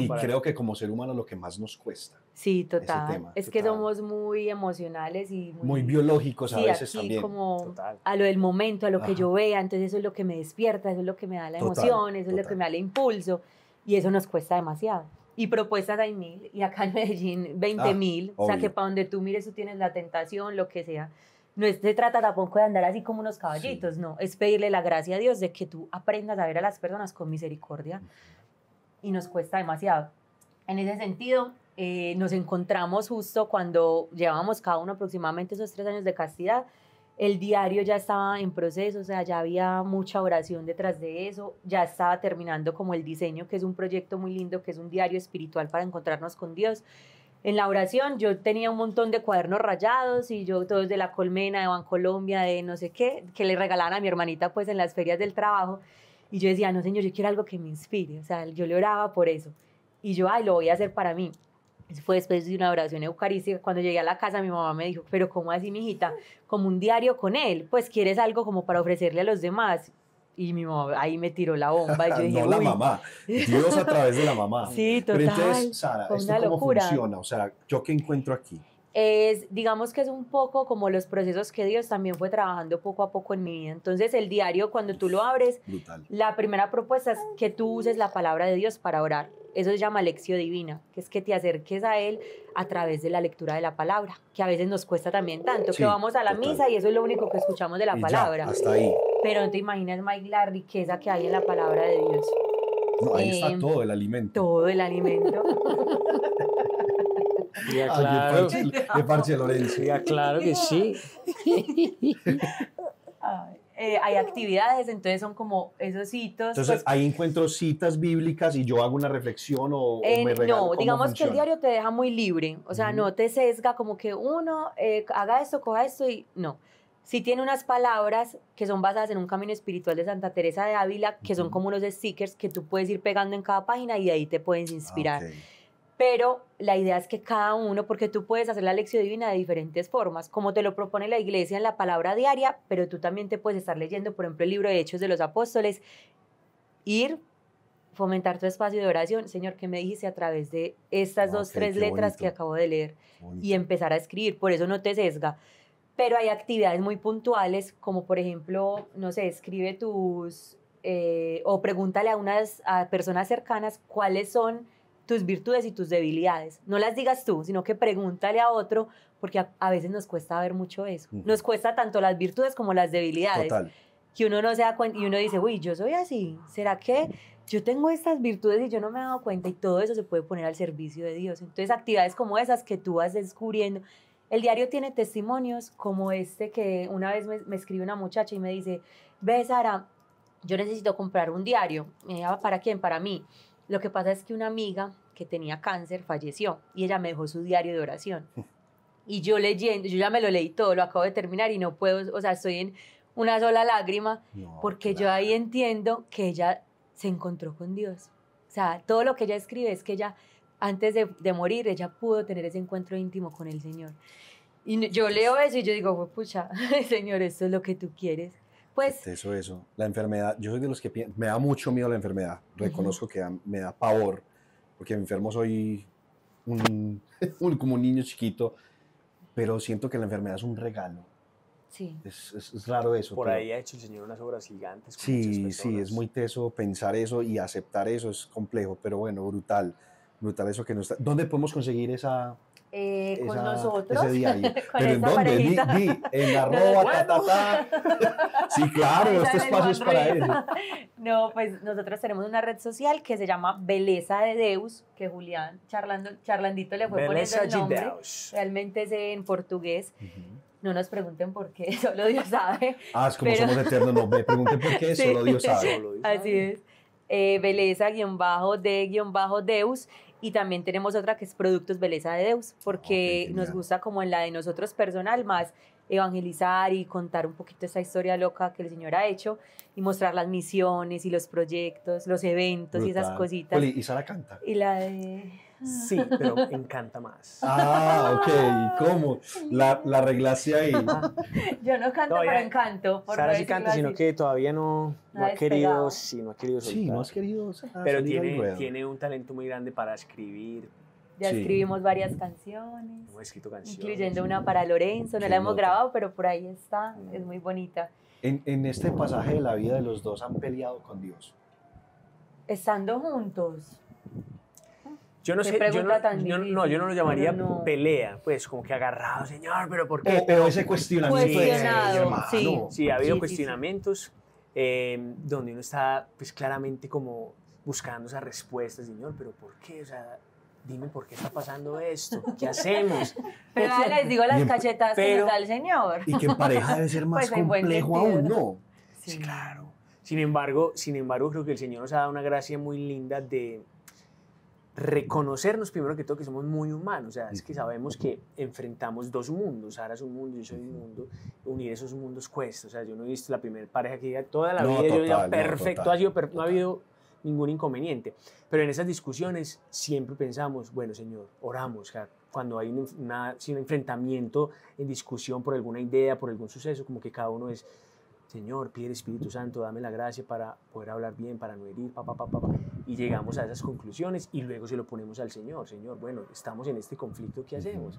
D: Y creo que como ser humano lo que más nos cuesta.
B: Sí, total.
D: Tema.
B: Es que somos muy emocionales y
D: muy biológicos a veces
B: aquí
D: también.
B: Como a lo del momento, a lo que yo vea, entonces eso es lo que me despierta, eso es lo que me da la emoción, eso es lo que me da el impulso, y eso nos cuesta demasiado. Y propuestas hay 1000, y acá en Medellín 20.000, o sea que para donde tú mires tú tienes la tentación, lo que sea. No se trata tampoco de andar así como unos caballitos, no, es pedirle la gracia a Dios de que tú aprendas a ver a las personas con misericordia, y nos cuesta demasiado. En ese sentido, nos encontramos justo cuando llevábamos cada uno aproximadamente esos 3 años de castidad. El diario ya estaba en proceso, o sea, ya había mucha oración detrás de eso, ya estaba terminando como el diseño, que es un proyecto muy lindo, que es un diario espiritual para encontrarnos con Dios. En la oración yo tenía un montón de cuadernos rayados y yo todos de La Colmena, de Bancolombia, de no sé qué, que le regalaban a mi hermanita pues en las ferias del trabajo, y yo decía, no Señor, yo quiero algo que me inspire, o sea, yo le oraba por eso, y yo, lo voy a hacer para mí. Eso fue después de una oración eucarística. Cuando llegué a la casa, mi mamá me dijo, pero ¿cómo así, mijita? Como un diario con él, pues ¿quieres algo como para ofrecerle a los demás? Y mi mamá ahí me tiró la bomba. Y yo dije,
D: no la mamá, Dios a través de la mamá.
B: Sí, total.
D: Pero entonces, Sara, ¿esto cómo
B: locura.
D: funciona? O sea, ¿yo qué encuentro aquí?
B: Digamos que es un poco como los procesos que Dios también fue trabajando poco a poco en mi vida. Entonces el diario, cuando tú lo abres,
D: brutal.
B: La primera propuesta es que tú uses la palabra de Dios para orar. Eso se llama lección divina, que es que te acerques a Él a través de la lectura de la palabra, que a veces nos cuesta también tanto, que vamos a la misa y eso es lo único que escuchamos de la palabra.
D: Ya, hasta ahí.
B: Pero no te imaginas, Mike, la riqueza que hay en la palabra de Dios.
D: No, ahí está todo el alimento.
B: Todo el alimento.
A: Ya, claro.
D: De Parche Lorenzo.
A: Ya, claro que sí.
B: Hay actividades, entonces son como esos hitos.
D: Entonces
B: pues,
D: ahí encuentro citas bíblicas y yo hago una reflexión o me regalo.
B: No, digamos que el diario te deja muy libre, o sea, no te sesga como que uno haga esto, coja esto y no. Sí tiene unas palabras que son basadas en un camino espiritual de Santa Teresa de Ávila, que son como unos stickers que tú puedes ir pegando en cada página y de ahí te puedes inspirar.
D: Okay.
B: Pero la idea es que cada uno, porque tú puedes hacer la lección divina de diferentes formas, como te lo propone la iglesia en la palabra diaria, pero tú también te puedes estar leyendo, por ejemplo, el libro de Hechos de los Apóstoles, ir, fomentar tu espacio de oración, Señor, ¿qué me dijiste a través de estas 2, 3 letras bonito. Que acabo de leer? Bonito. Y empezar a escribir, por eso no te sesga. Pero hay actividades muy puntuales, como por ejemplo, no sé, escribe tus, o pregúntale a personas cercanas cuáles son tus virtudes y tus debilidades. No las digas tú, sino que pregúntale a otro, porque a veces nos cuesta ver mucho eso. Nos cuesta tanto las virtudes como las debilidades.
D: Total.
B: Que uno no se da cuenta y uno dice, uy, yo soy así. ¿Será que yo tengo estas virtudes y yo no me he dado cuenta? Y todo eso se puede poner al servicio de Dios. Entonces, actividades como esas que tú vas descubriendo. El diario tiene testimonios como este que una vez me escribe una muchacha y me dice, ve, Sara, yo necesito comprar un diario. ¿Para quién? Para mí. Lo que pasa es que una amiga que tenía cáncer falleció y ella me dejó su diario de oración. Y yo leyendo, yo ya me lo leí todo, lo acabo de terminar y no puedo, o sea, estoy en una sola lágrima porque yo ahí entiendo que ella se encontró con Dios. O sea, todo lo que ella escribe es que ella, antes de morir, ella pudo tener ese encuentro íntimo con el Señor. Y yo leo eso y yo digo, pucha, Señor, esto es lo que tú quieres. Pues,
D: eso. La enfermedad, yo soy de los que me da mucho miedo la enfermedad. Reconozco que me da pavor, porque enfermo soy como un niño chiquito, pero siento que la enfermedad es un regalo.
B: Sí.
D: Es raro eso.
A: Por ahí ha hecho el Señor unas obras gigantes.
D: Sí, es muy teso pensar eso y aceptar eso, es complejo, pero bueno, brutal eso que nos está. ¿Dónde podemos conseguir esa...?
B: Con nosotros,
D: ese diario.
B: con
D: ¿Pero en
B: esta
D: dónde?
B: parejita.
D: En arroba, Sí, claro,
B: Ahí
D: este
B: sale el
D: espacio es para
B: nombre.
D: eso.
B: No, pues nosotros tenemos una red social que se llama Beleza de Deus, que Julián charlandito le fue
A: Beleza
B: poniendo el nombre.
A: de Deus.
B: Realmente es en portugués. No nos pregunten por qué, solo Dios sabe.
D: Ah, es como
B: Pero-
D: somos eternos, no me pregunten por qué,
B: Sí.
D: solo Dios sabe.
A: Solo Dios
B: Así
A: sabe.
B: es. Beleza-de-Deus. Y también tenemos otra que es Productos Beleza de Deus, porque
D: Ok,
B: nos
D: genial.
B: gusta como en la de nosotros personal más evangelizar y contar un poquito esa historia loca que el Señor ha hecho y mostrar las misiones y los proyectos, los eventos y esas
D: Brutal.
B: cositas.
D: Oli, y Sara canta.
B: Y la de...
A: Sí, pero me encanta más.
D: Ah, ok. ¿Cómo? La arreglaste ahí.
B: Yo no canto,
A: Todavía-
B: pero encanto. por
A: Sara
B: no
A: sí
B: decirlo
A: canta, sino
B: así.
A: que todavía no
B: No ha
A: ha querido,
B: despegado.
A: sí, no ha querido soltar.
D: Sí, no has querido
A: Pero
D: salir al ruedo.
A: tiene un talento muy grande para escribir.
B: Ya
D: Sí.
B: escribimos varias canciones,
A: Hemos escrito canciones.
B: incluyendo una para Lorenzo. No
D: Qué
B: la hemos
D: nota.
B: grabado, pero por ahí está. Es muy bonita.
D: En este pasaje de la vida de los dos han peleado con Dios.
B: Estando juntos.
A: Yo no
B: Qué
A: sé,
B: pregunta tan
A: yo
B: difícil,
A: no lo llamaría
B: pero no.
A: pelea, pues como que agarrado, señor, pero ¿por qué?
D: O ese cuestionamiento de
B: Cuestionado,
D: hermano.
B: sí.
A: Sí, ha habido
B: Sí, sí,
A: cuestionamientos donde uno está pues claramente como buscando esas respuestas, señor, pero ¿por qué? O sea, dime por qué está pasando esto, ¿qué hacemos?
B: Pero ahora les digo las
D: Bien,
B: cachetadas que
A: pero-
B: nos da el Señor.
D: Y que en pareja debe ser más
B: Pues en buen
D: complejo
B: sentido.
D: aún, ¿no?
A: Sí, claro. Sin embargo, creo que el Señor nos ha dado una gracia muy linda de reconocernos primero que todo que somos muy humanos, o sea, es que sabemos que enfrentamos dos mundos, Sara es un mundo, yo soy un mundo, unir esos mundos cuesta, o sea, yo no he visto la primera pareja que diga toda la
D: No,
A: vida, yo diga
D: total, no,
A: perfecto,
D: total,
A: ha sido no ha
D: total.
A: habido ningún inconveniente, pero en esas discusiones siempre pensamos, bueno, Señor, oramos, o sea, cuando hay un enfrentamiento en discusión por alguna idea, por algún suceso, como que cada uno es, Señor, pide el Espíritu Santo, dame la gracia para poder hablar bien, para no herir, y llegamos a esas conclusiones y luego se lo ponemos al Señor. Señor, bueno, estamos en este conflicto, ¿qué hacemos?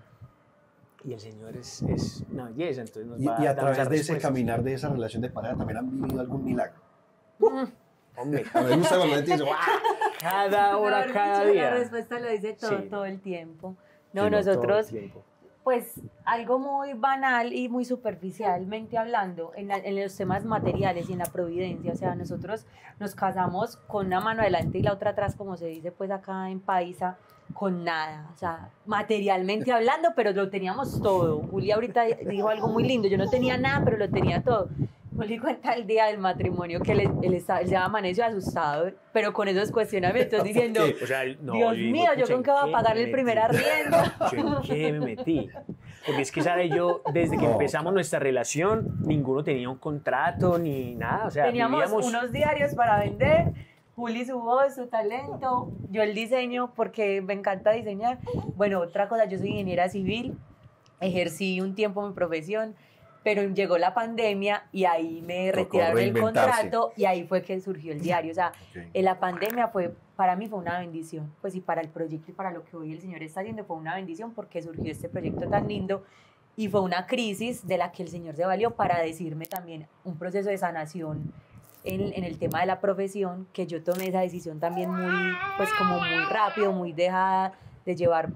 A: Y el Señor es una belleza, entonces nos va
D: Y a
A: dando esas
D: través de ese
A: respuestas.
D: caminar, de esa relación de pareja, también han vivido algún milagro.
A: Hombre,
D: A mí me gusta cuando la gente dice, ¡guau!
A: cada hora,
B: Mejor
A: cada
B: dicho,
A: día.
B: La respuesta lo dice todo,
A: Sí.
B: todo el tiempo.
D: Sí,
B: No,
D: no,
B: nosotros,
A: Todo el tiempo.
B: pues algo muy banal y muy superficialmente hablando en los temas materiales y en la providencia, o sea, nosotros nos casamos con una mano adelante y la otra atrás, como se dice pues acá en Paisa, con nada, o sea, materialmente hablando, pero lo teníamos todo. Juli ahorita dijo algo muy lindo, yo no tenía nada, pero lo tenía todo. Juli cuenta el día del matrimonio que él se amaneció asustado, pero con esos cuestionamientos diciendo,
D: ¿Qué?
A: O sea, no,
B: Dios
A: digo,
B: mío, ¿yo
A: pucha,
B: con qué voy a
A: ¿en
B: pagarle
A: me
B: el primer
A: metí?
B: arriendo?
A: ¿Yo en qué me metí? Porque es que Sara y yo, desde que
D: No,
A: empezamos
D: claro.
A: nuestra relación, ninguno tenía un contrato ni nada. O sea,
B: Teníamos
A: vivíamos...
B: unos diarios para vender. Juli su voz, su talento, yo el diseño porque me encanta diseñar. Bueno, otra cosa, yo soy ingeniera civil, ejercí un tiempo mi profesión, pero llegó la pandemia y ahí me
D: Tocó
B: retiraron el
D: reinventarse.
B: contrato y ahí fue que surgió el diario. O sea,
D: Ok.
B: la pandemia para mí fue una bendición, pues y para el proyecto y para lo que hoy el Señor está haciendo fue una bendición porque surgió este proyecto tan lindo y fue una crisis de la que el Señor se valió para decirme también un proceso de sanación en el tema de la profesión, que yo tomé esa decisión también muy, pues como muy rápido, muy dejada de llevar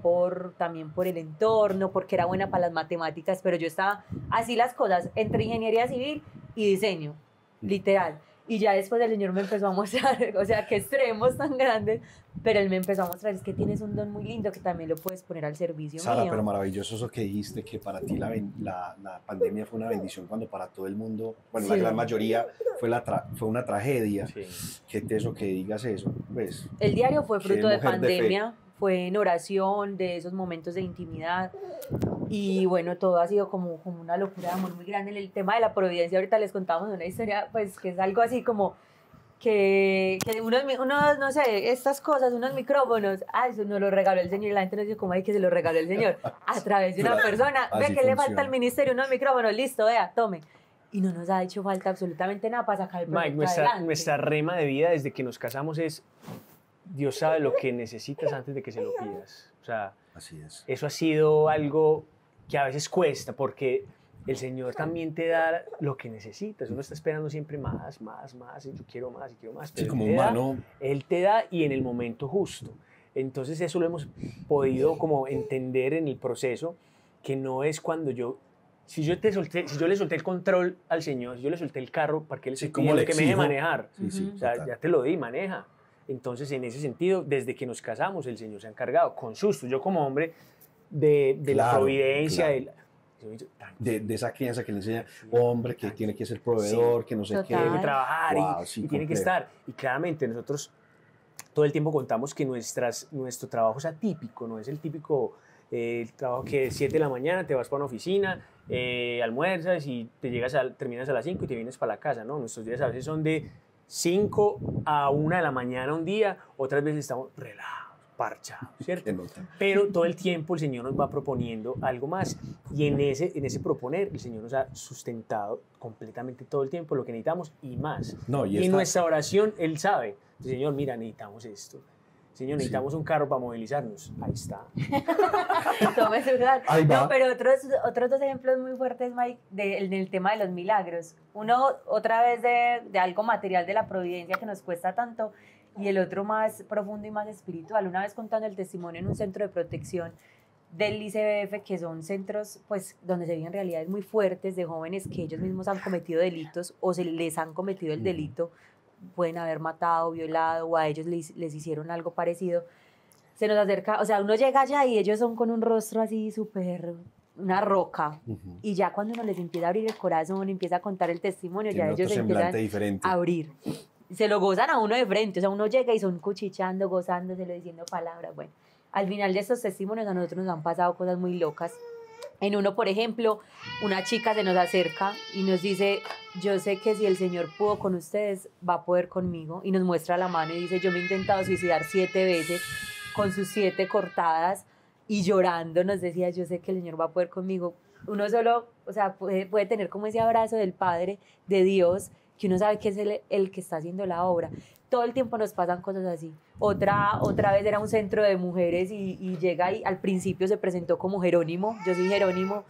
B: también por el entorno, porque era buena para las matemáticas, pero yo estaba así las cosas, entre ingeniería civil y diseño, literal. Y ya después el Señor me empezó a mostrar, o sea, qué extremos tan grandes, pero Él me empezó a mostrar, es que tienes un don muy lindo que también lo puedes poner al servicio
D: Sara,
B: mío.
D: pero maravilloso eso que dijiste, que para ti la pandemia fue una bendición cuando para todo el mundo, bueno, la
B: Sí.
D: gran mayoría fue una tragedia.
A: Sí.
D: Qué teso que digas eso, pues.
B: El diario fue
D: Qué
B: fruto de
D: mujer de fe.
B: pandemia, fue en oración, de esos momentos de intimidad. Y bueno, todo ha sido como una locura de amor muy grande. En el tema de la providencia, ahorita les contamos una historia, pues que es algo así como que unos, no sé, estas cosas, unos micrófonos, eso nos lo regaló el Señor. Y la gente nos dice, ¿cómo hay que se lo regaló el Señor? A través de una
D: Claro,
B: persona. Ve
D: así
B: que le falta
D: funciona.
B: al ministerio, unos micrófonos, listo, vea, tome. Y no nos ha hecho falta absolutamente nada para sacar el
A: Mike,
B: proyecto adelante.
A: nuestra rema de vida desde que nos casamos es Dios sabe lo que necesitas antes de que se lo pidas. O sea,
D: Así es.
A: eso ha sido algo que a veces cuesta porque el Señor también te da lo que necesitas. Uno está esperando siempre más, y yo quiero más, y quiero más.
D: Sí,
A: pero
D: como
A: Él te da,
D: humano.
A: Él te da y en el momento justo. Entonces eso lo hemos podido como entender en el proceso, que no es cuando si yo le solté el control al Señor, si yo le solté el carro para que Él se
D: ¿cómo le
A: que me deje
D: exijo?
A: manejar,
D: Sí,
A: o sea,
D: total.
A: ya te lo di, maneja. Entonces, en ese sentido, desde que nos casamos, el Señor se ha encargado, con susto, yo como hombre, de la
D: Claro,
A: providencia,
D: claro. De esa crianza que le enseña, hombre, que tiene que ser proveedor, que no sé
B: Total.
A: tiene que
D: qué.
A: trabajar
D: Wow, sí,
A: y tiene que
D: complejo.
A: estar. Y claramente nosotros todo el tiempo contamos que nuestro trabajo es atípico, no es el típico trabajo que 7 de la mañana te vas para una oficina, almuerzas y terminas a las 5 y te vienes para la casa, ¿no? Nuestros días a veces son de 5 a 1 de la mañana un día, otras veces estamos relajados, parchados, ¿cierto?
D: Qué nota.
A: Pero todo el tiempo el Señor nos va proponiendo algo más y en ese proponer el Señor nos ha sustentado completamente todo el tiempo lo que necesitamos y más.
D: No,
A: Y en nuestra oración Él sabe, Señor, mira, necesitamos esto. Señor, necesitamos un carro para movilizarnos. Ahí está.
B: Tome su lugar.
D: Ahí va.
B: No, pero otros dos ejemplos muy fuertes, Mike, en el tema de los milagros. Uno, otra vez de algo material de la providencia que nos cuesta tanto, y el otro más profundo y más espiritual. Una vez contando el testimonio en un centro de protección del ICBF, que son centros pues, donde se viven realidades muy fuertes de jóvenes que ellos mismos han cometido delitos o se les han cometido el delito, pueden haber matado, violado o a ellos les hicieron algo parecido. Se nos acerca, o sea, uno llega allá y ellos son con un rostro así súper, una roca. Y ya cuando uno les empieza a abrir el corazón, empieza a contar el testimonio,
D: Tiene
B: ya
D: otro
B: ellos empiezan
D: semblante diferente.
B: a abrir. Se lo gozan a uno de frente, o sea, uno llega y son cuchicheando, gozándoselo, diciendo palabras. Bueno, al final de estos testimonios a nosotros nos han pasado cosas muy locas. En uno, por ejemplo, una chica se nos acerca y nos dice, yo sé que si el Señor pudo con ustedes, va a poder conmigo. Y nos muestra la mano y dice, yo me he intentado suicidar 7 veces con sus 7 cortadas, y llorando nos decía, yo sé que el Señor va a poder conmigo. Uno solo, o sea, puede tener como ese abrazo del Padre, de Dios, que uno sabe que es el que está haciendo la obra. Todo el tiempo nos pasan cosas así. Otra vez era un centro de mujeres y llega y al principio se presentó como Jerónimo, yo soy Jerónimo.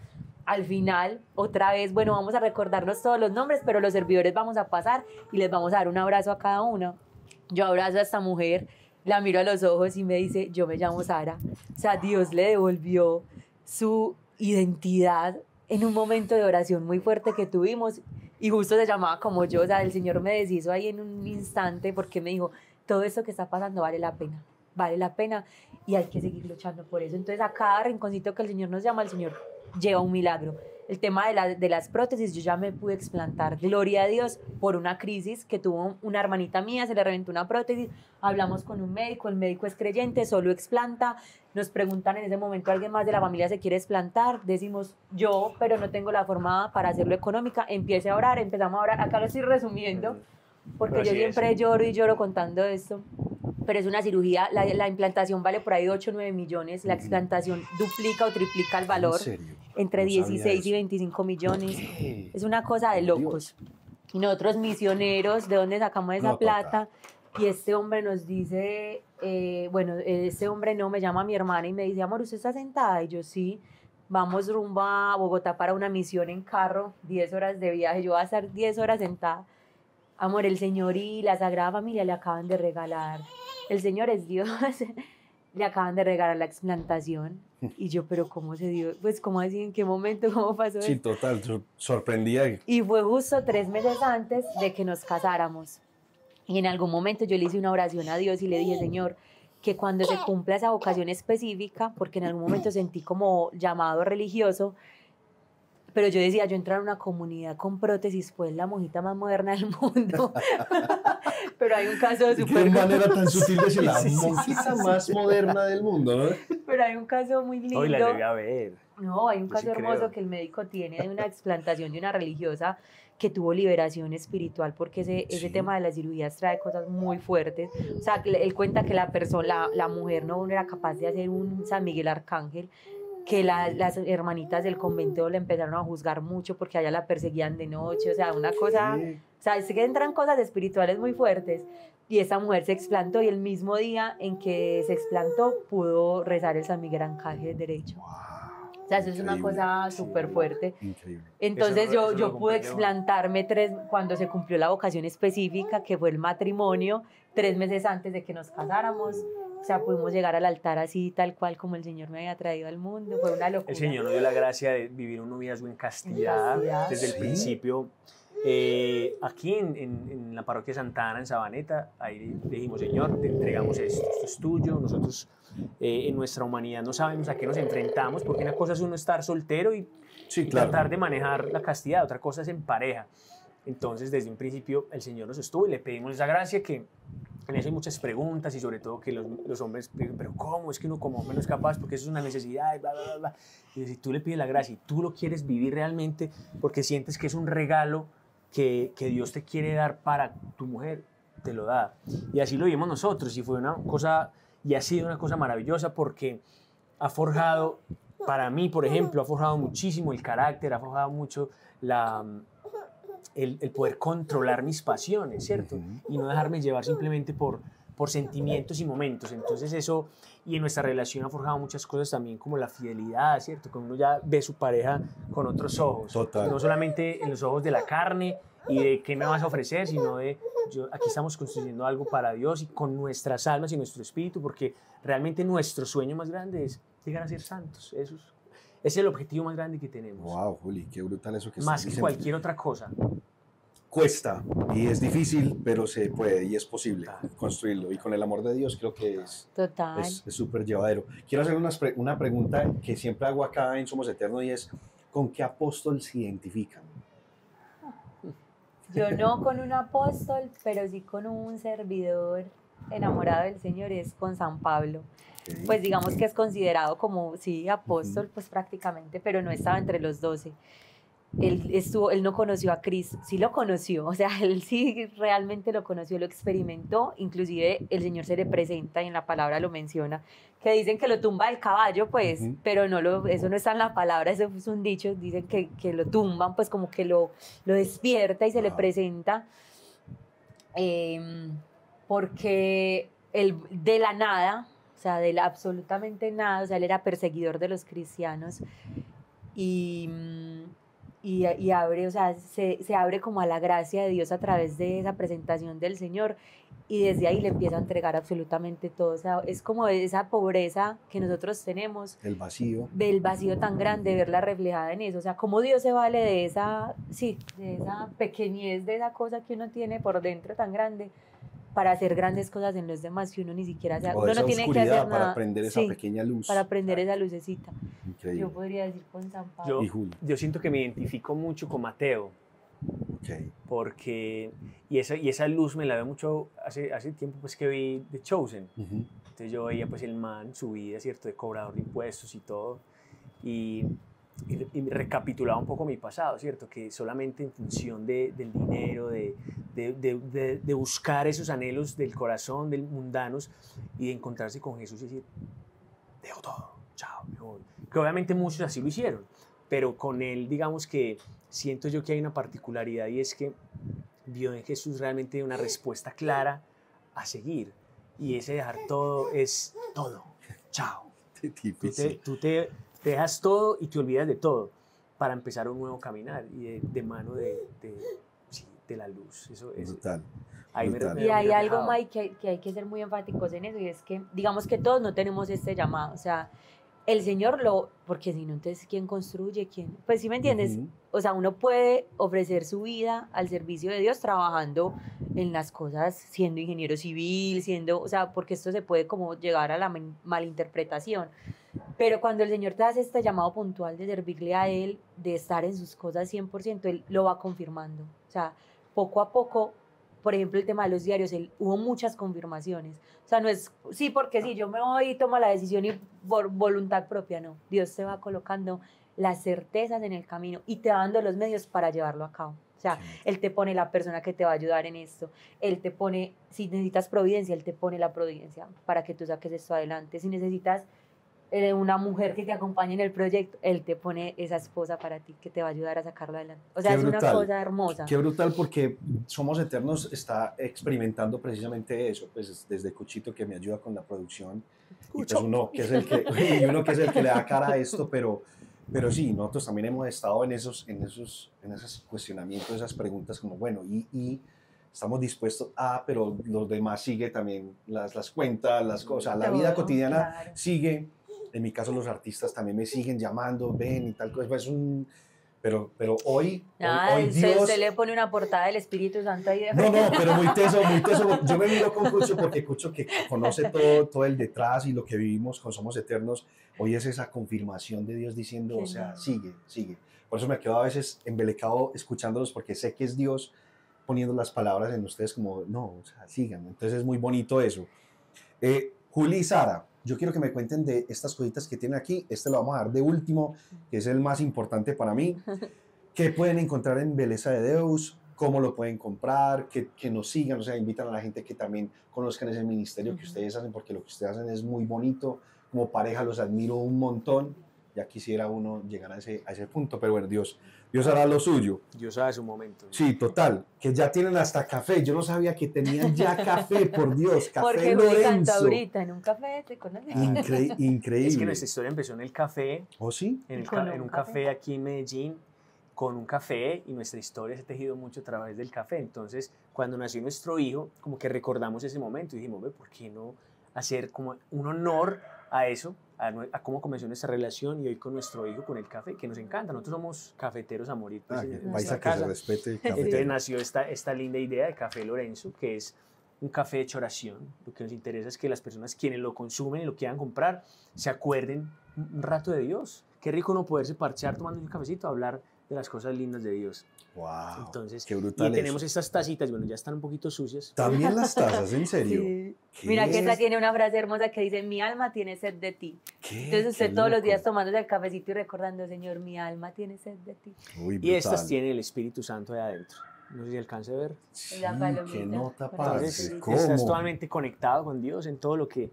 B: Al final, otra vez, bueno, vamos a recordarnos todos los nombres, pero los servidores vamos a pasar y les vamos a dar un abrazo a cada uno. Yo abrazo a esta mujer, la miro a los ojos y me dice, yo me llamo Sara. O sea, Dios le devolvió su identidad en un momento de oración muy fuerte que tuvimos, y justo se llamaba como yo. O sea, el Señor me deshizo ahí en un instante porque me dijo, todo esto que está pasando vale la pena y hay que seguir luchando por eso. Entonces, a cada rinconcito que el Señor nos llama, el Señor lleva un milagro. El tema de las prótesis, yo ya me pude explantar, gloria a Dios, por una crisis que tuvo una hermanita mía, se le reventó una prótesis, hablamos con un médico, el médico es creyente, solo explanta, nos preguntan en ese momento, ¿alguien más de la familia se quiere explantar? Decimos, yo, pero no tengo la forma para hacerlo económica, empiece a orar, empezamos a orar, acá lo estoy resumiendo, porque
A: Pero
B: yo
A: así
B: siempre
A: es.
B: lloro y lloro contando esto. Pero es una cirugía, la implantación vale por ahí 8 o 9 millones, la explantación duplica o triplica el valor,
D: ¿En serio?
B: entre
D: No sabía
B: 16 y
D: eso.
B: 25 millones.
D: ¿Qué?
B: Es una cosa de locos. Y nosotros misioneros, ¿de dónde sacamos esa
D: No, total.
B: plata? Y este hombre nos dice, bueno, este hombre no, me llama mi hermana y me dice, amor, ¿usted está sentada? Y yo, sí. Vamos rumbo a Bogotá para una misión en carro, 10 horas de viaje, yo voy a estar 10 horas sentada. Amor, el Señor y la Sagrada Familia le acaban de regalar, el Señor es Dios, le acaban de regalar la explantación. Y yo, pero ¿cómo se dio? Pues, ¿cómo así? ¿En qué momento? ¿Cómo pasó
D: Sí,
B: eso?
D: total, sorprendida.
B: Y fue justo 3 meses antes de que nos casáramos. Y en algún momento yo le hice una oración a Dios y le dije, Señor, que cuando se cumpla esa vocación específica, porque en algún momento sentí como llamado religioso, pero yo decía, yo entrar a una comunidad con prótesis, pues la monjita más moderna del mundo. Pero hay un caso
D: ¿De
B: súper...
D: qué manera tan sutil de decir la
A: Sí, sí, sí,
D: monjita
A: sí,
D: más
A: sí.
D: moderna del mundo, ¿no?
B: Pero hay un caso muy lindo.
A: Hoy la llegué a ver.
B: No, hay un
A: Yo
B: caso
A: sí
B: hermoso
A: creo.
B: que el médico tiene de una explantación de una religiosa que tuvo liberación espiritual, porque ese
D: Sí.
B: tema de las cirugías trae cosas muy fuertes. O sea, él cuenta que la mujer no era capaz de hacer un San Miguel Arcángel, que las hermanitas del convento le empezaron a juzgar mucho porque allá la perseguían de noche, o sea, una cosa...
D: Sí.
B: O sea, es que entran cosas espirituales muy fuertes. Y esa mujer se explantó y el mismo día en que se explantó pudo rezar el San Miguel Arcángel derecho. O sea, eso es una
D: Increíble.
B: cosa
D: Sí.
B: súper fuerte.
D: Increíble.
B: Entonces
A: Eso
B: yo
A: lo
B: pude
A: compré yo.
B: explantarme cuando se cumplió la vocación específica, que fue el matrimonio, 3 meses antes de que nos casáramos. O sea, pudimos llegar al altar así, tal cual como el Señor me había traído al mundo. Fue una locura.
A: El Señor nos dio la gracia de vivir un noviazgo en castidad desde el principio. Aquí en la parroquia Santa Ana, en Sabaneta, ahí le dijimos, Señor, te entregamos esto es tuyo. Nosotros en nuestra humanidad no sabemos a qué nos enfrentamos, porque una cosa es uno estar soltero y tratar de manejar la castidad, otra cosa es en pareja. Entonces, desde un principio, el Señor nos sostuvo y le pedimos esa gracia, que en eso hay muchas preguntas, y sobre todo que los hombres dicen, pero ¿cómo? Es que uno como hombre no es capaz, porque eso es una necesidad, bla, bla, bla. Y si tú le pides la gracia y tú lo quieres vivir realmente, porque sientes que es un regalo que Dios te quiere dar para tu mujer, te lo da. Y así lo vimos nosotros, y fue una cosa, y ha sido una cosa maravillosa, porque ha forjado, para mí, por ejemplo, ha forjado muchísimo el carácter, ha forjado mucho el poder controlar mis pasiones, ¿cierto? Y no dejarme llevar simplemente por sentimientos y momentos. Entonces eso, y en nuestra relación ha forjado muchas cosas también, como la fidelidad, ¿cierto? Que uno ya ve a su pareja con otros ojos.
D: Total.
A: No solamente en los ojos de la carne y de qué me vas a ofrecer, sino de, aquí estamos construyendo algo para Dios y con nuestras almas y nuestro espíritu, porque realmente nuestro sueño más grande es llegar a ser santos. Eso es el objetivo más grande que tenemos.
D: Wow, Juli, qué brutal eso que
A: más
D: estás
A: que
D: diciendo.
A: cualquier otra cosa.
D: Cuesta y es difícil, pero se puede y es posible construirlo. Y con el amor de Dios creo que
B: Total.
D: es súper llevadero. Quiero hacer una pregunta que siempre hago acá en Somos Eternos, y es, ¿con qué apóstol se identifican?
B: Yo no con un apóstol, pero sí con un servidor enamorado del Señor, es con San Pablo.
D: Okay.
B: Pues digamos que es considerado como, sí, apóstol, pues prácticamente, pero no estaba entre los 12. Él no conoció a Cristo, sí lo conoció, o sea, él sí realmente lo conoció, lo experimentó, inclusive el Señor se le presenta y en la palabra lo menciona, que dicen que lo tumba el caballo, pues, pero eso no está en la palabra, eso es un dicho, dicen que lo tumban, pues como que lo despierta y se le presenta, porque él de la nada, o sea, de la absolutamente nada, o sea, él era perseguidor de los cristianos y abre, o sea, se abre como a la gracia de Dios a través de esa presentación del Señor, y desde ahí le empieza a entregar absolutamente todo. O sea, es como esa pobreza que nosotros tenemos, el vacío tan grande, verla reflejada en eso. O sea, cómo Dios se vale de esa pequeñez, de esa cosa que uno tiene por dentro tan grande, para hacer grandes cosas en los demás, que uno ni siquiera uno no tiene que hacer nada
D: para prender esa pequeña luz,
B: para prender esa lucecita.
D: Increíble.
B: Yo podría decir con San Pablo.
A: Yo siento que me identifico mucho con Mateo, porque y esa luz me la veo mucho hace tiempo, pues, que vi The Chosen. Entonces yo veía, pues, el man, su vida, cierto, de cobrador de impuestos y todo, y recapitulaba un poco mi pasado, ¿cierto? Que solamente en función del dinero, de buscar esos anhelos del corazón, del mundanos, y de encontrarse con Jesús y decir, dejo todo, chao, me voy. Que obviamente muchos así lo hicieron, pero con él, digamos que siento yo que hay una particularidad, y es que vio en Jesús realmente una respuesta clara a seguir, y ese dejar todo es todo, chao. Tú te dejas todo y te olvidas de todo para empezar un nuevo caminar, y de mano de la luz. Eso es brutal.
B: Y hay algo, Mike, que hay que ser muy enfáticos en eso, y es que, digamos que todos no tenemos este llamado, o sea, el Señor porque si no, entonces, ¿quién construye? ¿Quién? Pues, ¿sí me entiendes? O sea, uno puede ofrecer su vida al servicio de Dios trabajando en las cosas, siendo ingeniero civil, o sea, porque esto se puede como llegar a la malinterpretación. Pero cuando el Señor te hace este llamado puntual de servirle a Él, de estar en sus cosas 100%, Él lo va confirmando. O sea, poco a poco, por ejemplo, el tema de los diarios, hubo muchas confirmaciones. O sea, no es, sí, porque sí, yo me voy y tomo la decisión y por voluntad propia, no. Dios te va colocando las certezas en el camino y te va dando los medios para llevarlo a cabo. O sea, Él te pone la persona que te va a ayudar en esto. Él te pone, si necesitas providencia, Él te pone la providencia para que tú saques esto adelante. Si necesitas una mujer que te acompañe en el proyecto, Él te pone esa esposa para ti que te va a ayudar a sacarlo adelante. O sea, es una cosa hermosa.
D: Qué brutal, porque Somos Eternos está experimentando precisamente eso, pues desde Cuchito, que me ayuda con la producción, y pues uno que es el que le da cara a esto, pero sí, nosotros también hemos estado en esos cuestionamientos, esas preguntas como, bueno, y estamos dispuestos a, pero los demás sigue también las cuentas, las cosas, la vida
B: Todo,
D: cotidiana
B: claro.
D: sigue. En mi caso los artistas también me siguen llamando, ven y tal cosa, pues pero hoy
B: Nada,
D: hoy
B: usted,
D: Dios...
B: usted le pone una portada del Espíritu Santo ahí de
D: No, pero muy teso, muy teso. Yo me miro con Cucho porque Cucho que conoce todo el detrás y lo que vivimos con Somos Eternos, hoy es esa confirmación de Dios diciendo,
B: Qué
D: o sea,
B: lindo.
D: sigue. Por eso me quedo a veces embelecado escuchándolos porque sé que es Dios poniendo las palabras en ustedes como, no, o sea, sigan. Entonces es muy bonito eso. Juli y Sara, yo quiero que me cuenten de estas cositas que tienen aquí. Este lo vamos a dar de último, que es el más importante para mí. ¿Qué pueden encontrar en Beleza de Deus? ¿Cómo lo pueden comprar? Que nos sigan, o sea, invitan a la gente que también conozcan ese ministerio que ustedes hacen, porque lo que ustedes hacen es muy bonito. Como pareja los admiro un montón. Ya quisiera uno llegar a ese punto, pero bueno, Dios hará lo suyo.
A: Dios sabe su momento.
D: Sí, total, que ya tienen hasta café. Yo no sabía que tenían ya café, por Dios, café
B: Porque Juli canta
D: Lorenzo.
B: ahorita en un café, ¿te conoces?
D: Increíble.
A: Es que nuestra historia empezó en el café,
D: ¿Oh, sí?
A: en un café aquí en Medellín, con un café, y nuestra historia se ha tejido mucho a través del café. Entonces, cuando nació nuestro hijo, como que recordamos ese momento y dijimos, ¿por qué no hacer como un honor a eso, a cómo comenzó nuestra relación y hoy con nuestro hijo, con el café, que nos encanta? Nosotros somos cafeteros a morir. Pues, en
D: Paisa
A: nuestra
D: que se
A: casa.
D: respete el café.
A: Entonces nació esta linda idea de Café Lorenzo, que es un café hecho oración. Lo que nos interesa es que las personas quienes lo consumen y lo quieran comprar se acuerden un rato de Dios. Qué rico uno poderse parchear tomando un cafecito, hablar de las cosas lindas de Dios.
D: Wow,
A: Entonces,
D: qué brutal
A: y tenemos
D: eso.
A: estas tacitas, bueno, ya están un poquito sucias.
D: También las tazas, ¿en serio?
B: Sí.
D: ¿Qué?
B: Mira que esta tiene una frase hermosa que dice, mi alma tiene sed de ti.
D: ¿Qué?
B: Entonces usted
D: Qué
B: todos los
D: loco.
B: días tomándose el cafecito y recordando, Señor, mi alma tiene sed de ti.
D: Uy,
A: Y estas
D: brutal.
A: tienen el Espíritu Santo de adentro. No sé si alcance a ver.
D: Sí,
B: La palomita.
D: qué nota,
B: Con
D: parce.
A: Entonces,
D: ¿Cómo?
A: estás totalmente conectado con Dios en todo lo que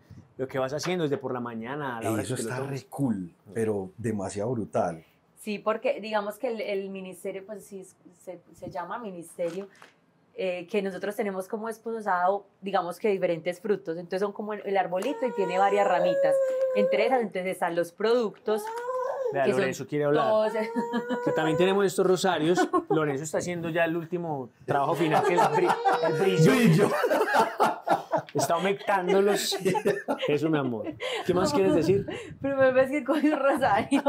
A: vas haciendo, desde por la mañana a la hora
D: Eso
A: que te lo
D: está
A: tomes.
D: re cool, pero demasiado brutal.
B: Sí, porque digamos que el ministerio, pues sí, se llama ministerio, que nosotros tenemos como esposado, digamos que diferentes frutos. Entonces son como el arbolito y tiene varias ramitas. Entre esas, entonces están los productos.
A: Vea,
B: que son
A: Lorenzo quiere hablar.
B: todos-
A: Que también tenemos estos rosarios. Lorenzo está haciendo ya el último trabajo final, que es el brillo.
D: Brillo.
A: Está aumentándolos. Eso, mi amor. ¿Qué más quieres decir?
B: Primera vez que coge un rosario.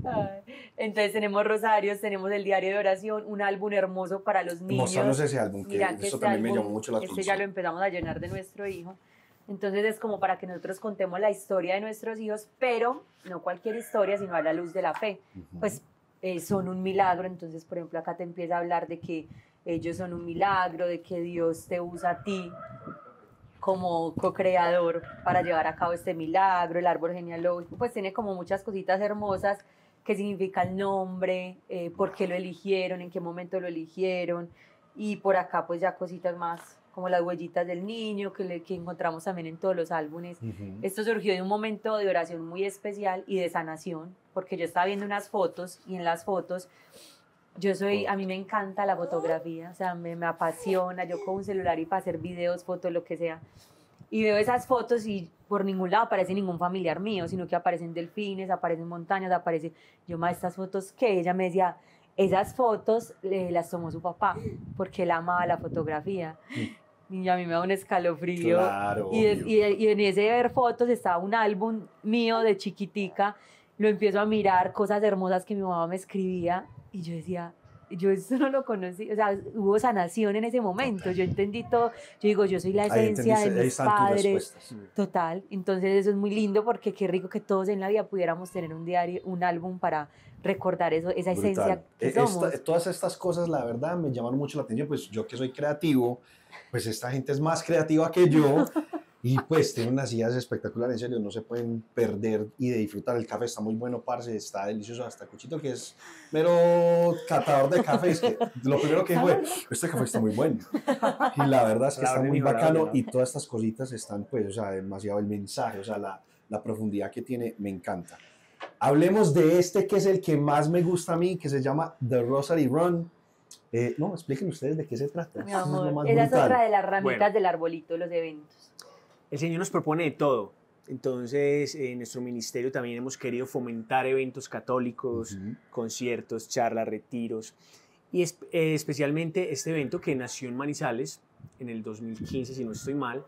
B: Ay, entonces tenemos rosarios, tenemos el diario de oración, un álbum hermoso para los niños.
D: Mostrarnos ese álbum, que
B: Mira
D: eso
B: este
D: también me
B: álbum,
D: llamó mucho la
B: este
D: atención.
B: ya lo empezamos a llenar de nuestro hijo. Entonces es como para que nosotros contemos la historia de nuestros hijos, pero no cualquier historia, sino a la luz de la fe.
D: Ujú.
B: Pues son un milagro. Entonces, por ejemplo, acá te empieza a hablar de que ellos son un milagro, de que Dios te usa a ti como co-creador para llevar a cabo este milagro. El árbol genealógico pues tiene como muchas cositas hermosas, qué significa el nombre, por qué lo eligieron, en qué momento lo eligieron, y por acá pues ya cositas más como las huellitas del niño que encontramos también en todos los álbumes.
D: Ujú.
B: Esto surgió de un momento de oración muy especial y de sanación, porque yo estaba viendo unas fotos y en las fotos a mí me encanta la fotografía, o sea, me apasiona, yo con un celular y para hacer videos, fotos, lo que sea, y veo esas fotos y por ningún lado aparece ningún familiar mío, sino que aparecen delfines, aparecen montañas, yo, ma, ¿estas fotos qué? Ella me decía, esas fotos las tomó su papá, porque él amaba la fotografía. Y a mí me da un escalofrío.
D: Claro,
B: y
D: obvio.
B: en ese ver fotos estaba un álbum mío de chiquitica, lo empiezo a mirar, cosas hermosas que mi mamá me escribía, y yo decía, yo eso no lo conocí, o sea, hubo sanación en ese momento,
D: Total.
B: yo entendí todo, yo digo, yo soy la
D: Ahí
B: esencia
D: entendiste,
B: de
D: ahí
B: mis
D: están tus
B: padres,
D: respuestas.
B: total, entonces eso es muy lindo porque qué rico que todos en la vida pudiéramos tener un diario, un álbum para recordar eso, esa esencia
D: Brutal.
B: que somos.
D: Todas estas cosas, la verdad, me llamaron mucho la atención. Pues yo que soy creativo, pues esta gente es más creativa que yo y pues tienen unas ideas espectaculares, en serio, no se pueden perder y de disfrutar. El café está muy bueno, parce, está delicioso. Hasta Cuchito, que es mero catador de café, es que lo primero que fue, este café está muy bueno. Y la verdad es que
A: La
D: está
A: orden
D: muy
A: y la
D: bacano
A: orden, ¿no?
D: y todas estas cositas están, pues, o sea, demasiado el mensaje, o sea, la profundidad que tiene, me encanta. Hablemos de este que es el que más me gusta a mí, que se llama The Rosary Run. No, expliquen ustedes de qué se trata.
B: Mi
D: Eso es lo
B: amor,
D: más
B: esa es
D: brutal.
B: otra de las ramitas
A: Bueno.
B: del arbolito, los eventos.
A: El Señor nos propone de todo. Entonces, en nuestro ministerio también hemos querido fomentar eventos católicos,
D: Ujú.
A: conciertos, charlas, retiros. Y especialmente este evento que nació en Manizales en el 2015, si no estoy mal,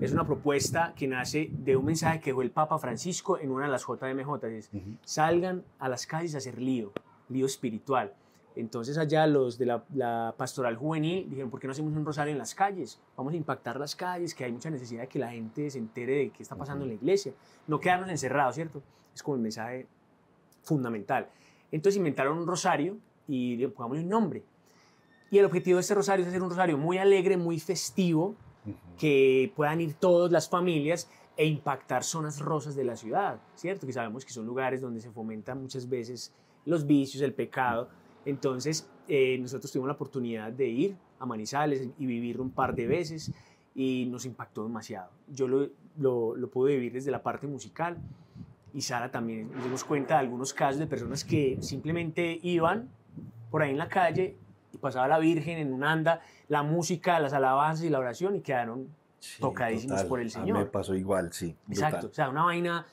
A: es una propuesta que nace de un mensaje que dejó el Papa Francisco en una de las JMJ, es salgan a las calles a hacer lío espiritual. Entonces allá los de la pastoral juvenil dijeron, ¿por qué no hacemos un rosario en las calles? Vamos a impactar las calles, que hay mucha necesidad de que la gente se entere de qué está pasando en la iglesia. No quedarnos encerrados, ¿cierto? Es como el mensaje fundamental. Entonces inventaron un rosario y le pongámosle un nombre. Y el objetivo de este rosario es hacer un rosario muy alegre, muy festivo, que puedan ir todas las familias e impactar zonas rosas de la ciudad, ¿cierto? Que sabemos que son lugares donde se fomentan muchas veces los vicios, el pecado. Entonces, nosotros tuvimos la oportunidad de ir a Manizales y vivirlo un par de veces y nos impactó demasiado. Yo lo pude vivir desde la parte musical y Sara también. Nos dimos cuenta de algunos casos de personas que simplemente iban por ahí en la calle y pasaba la Virgen en un anda, la música, las alabanzas y la oración y quedaron tocadísimos
D: total.
A: por el Señor.
D: A mí me pasó igual, sí.
A: Exacto,
D: Brutal.
A: o sea, una vaina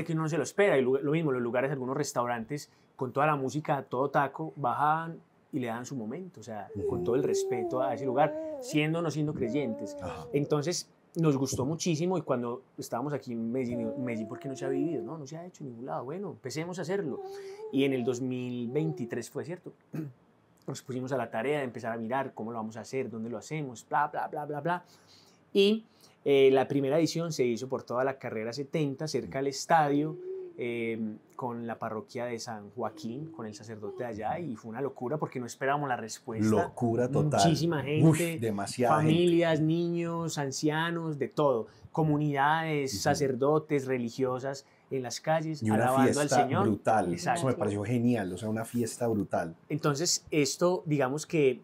A: que uno no se lo espera. Y lo mismo, los lugares, algunos restaurantes, con toda la música a todo taco, bajaban y le daban su momento, o sea, con todo el respeto a ese lugar, siendo o no siendo creyentes. Entonces, nos gustó muchísimo y cuando estábamos aquí en Medellín, ¿por qué no se ha vivido? No se ha hecho en ningún lado. Bueno, empecemos a hacerlo. Y en el 2023 fue, ¿cierto? Nos pusimos a la tarea de empezar a mirar cómo lo vamos a hacer, dónde lo hacemos, bla, bla, bla, bla, bla. Y la primera edición se hizo por toda la carrera 70, cerca del estadio, con la parroquia de San Joaquín, con el sacerdote de allá, y fue una locura porque no esperábamos la respuesta.
D: Locura total.
A: Muchísima gente,
D: demasiada
A: familias, niños, ancianos, de todo, comunidades, sacerdotes, religiosas en las calles,
D: y una
A: alabando al
D: fiesta
A: Señor.
D: brutal.
A: Exacto.
D: Eso me pareció genial, o sea, una fiesta brutal.
A: Entonces, esto, digamos que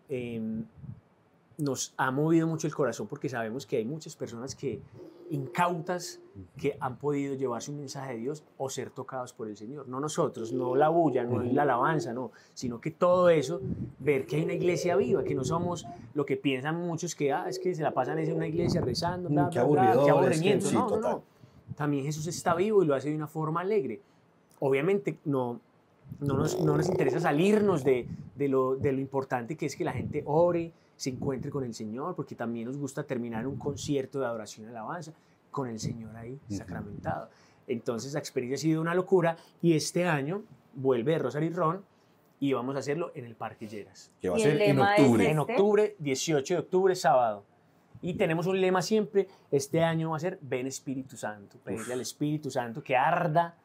A: nos ha movido mucho el corazón porque sabemos que hay muchas personas incautas que han podido llevarse un mensaje de Dios o ser tocados por el Señor. No nosotros, no la bulla, no la alabanza, no, sino que todo eso, ver que hay una iglesia viva, que no somos lo que piensan muchos que es que se la pasan en una iglesia rezando, bla,
D: qué
A: bla, bla,
D: aburridor,
A: qué aburrimiento.
D: sí, total.
A: No. También Jesús está vivo y lo hace de una forma alegre. Obviamente no nos interesa salirnos de lo importante que es que la gente ore, se encuentre con el Señor, porque también nos gusta terminar un concierto de adoración y alabanza con el Señor ahí sacramentado. Entonces la experiencia ha sido una locura y este año vuelve de Rosary Run y vamos a hacerlo en el Parque Lleras.
D: Que va a
B: ¿Y el
D: ser en
B: lema es
D: octubre.
A: En octubre, 18 de octubre, sábado. Y tenemos un lema siempre, este año va a ser Ven Espíritu Santo, pedirle al Espíritu Santo que arda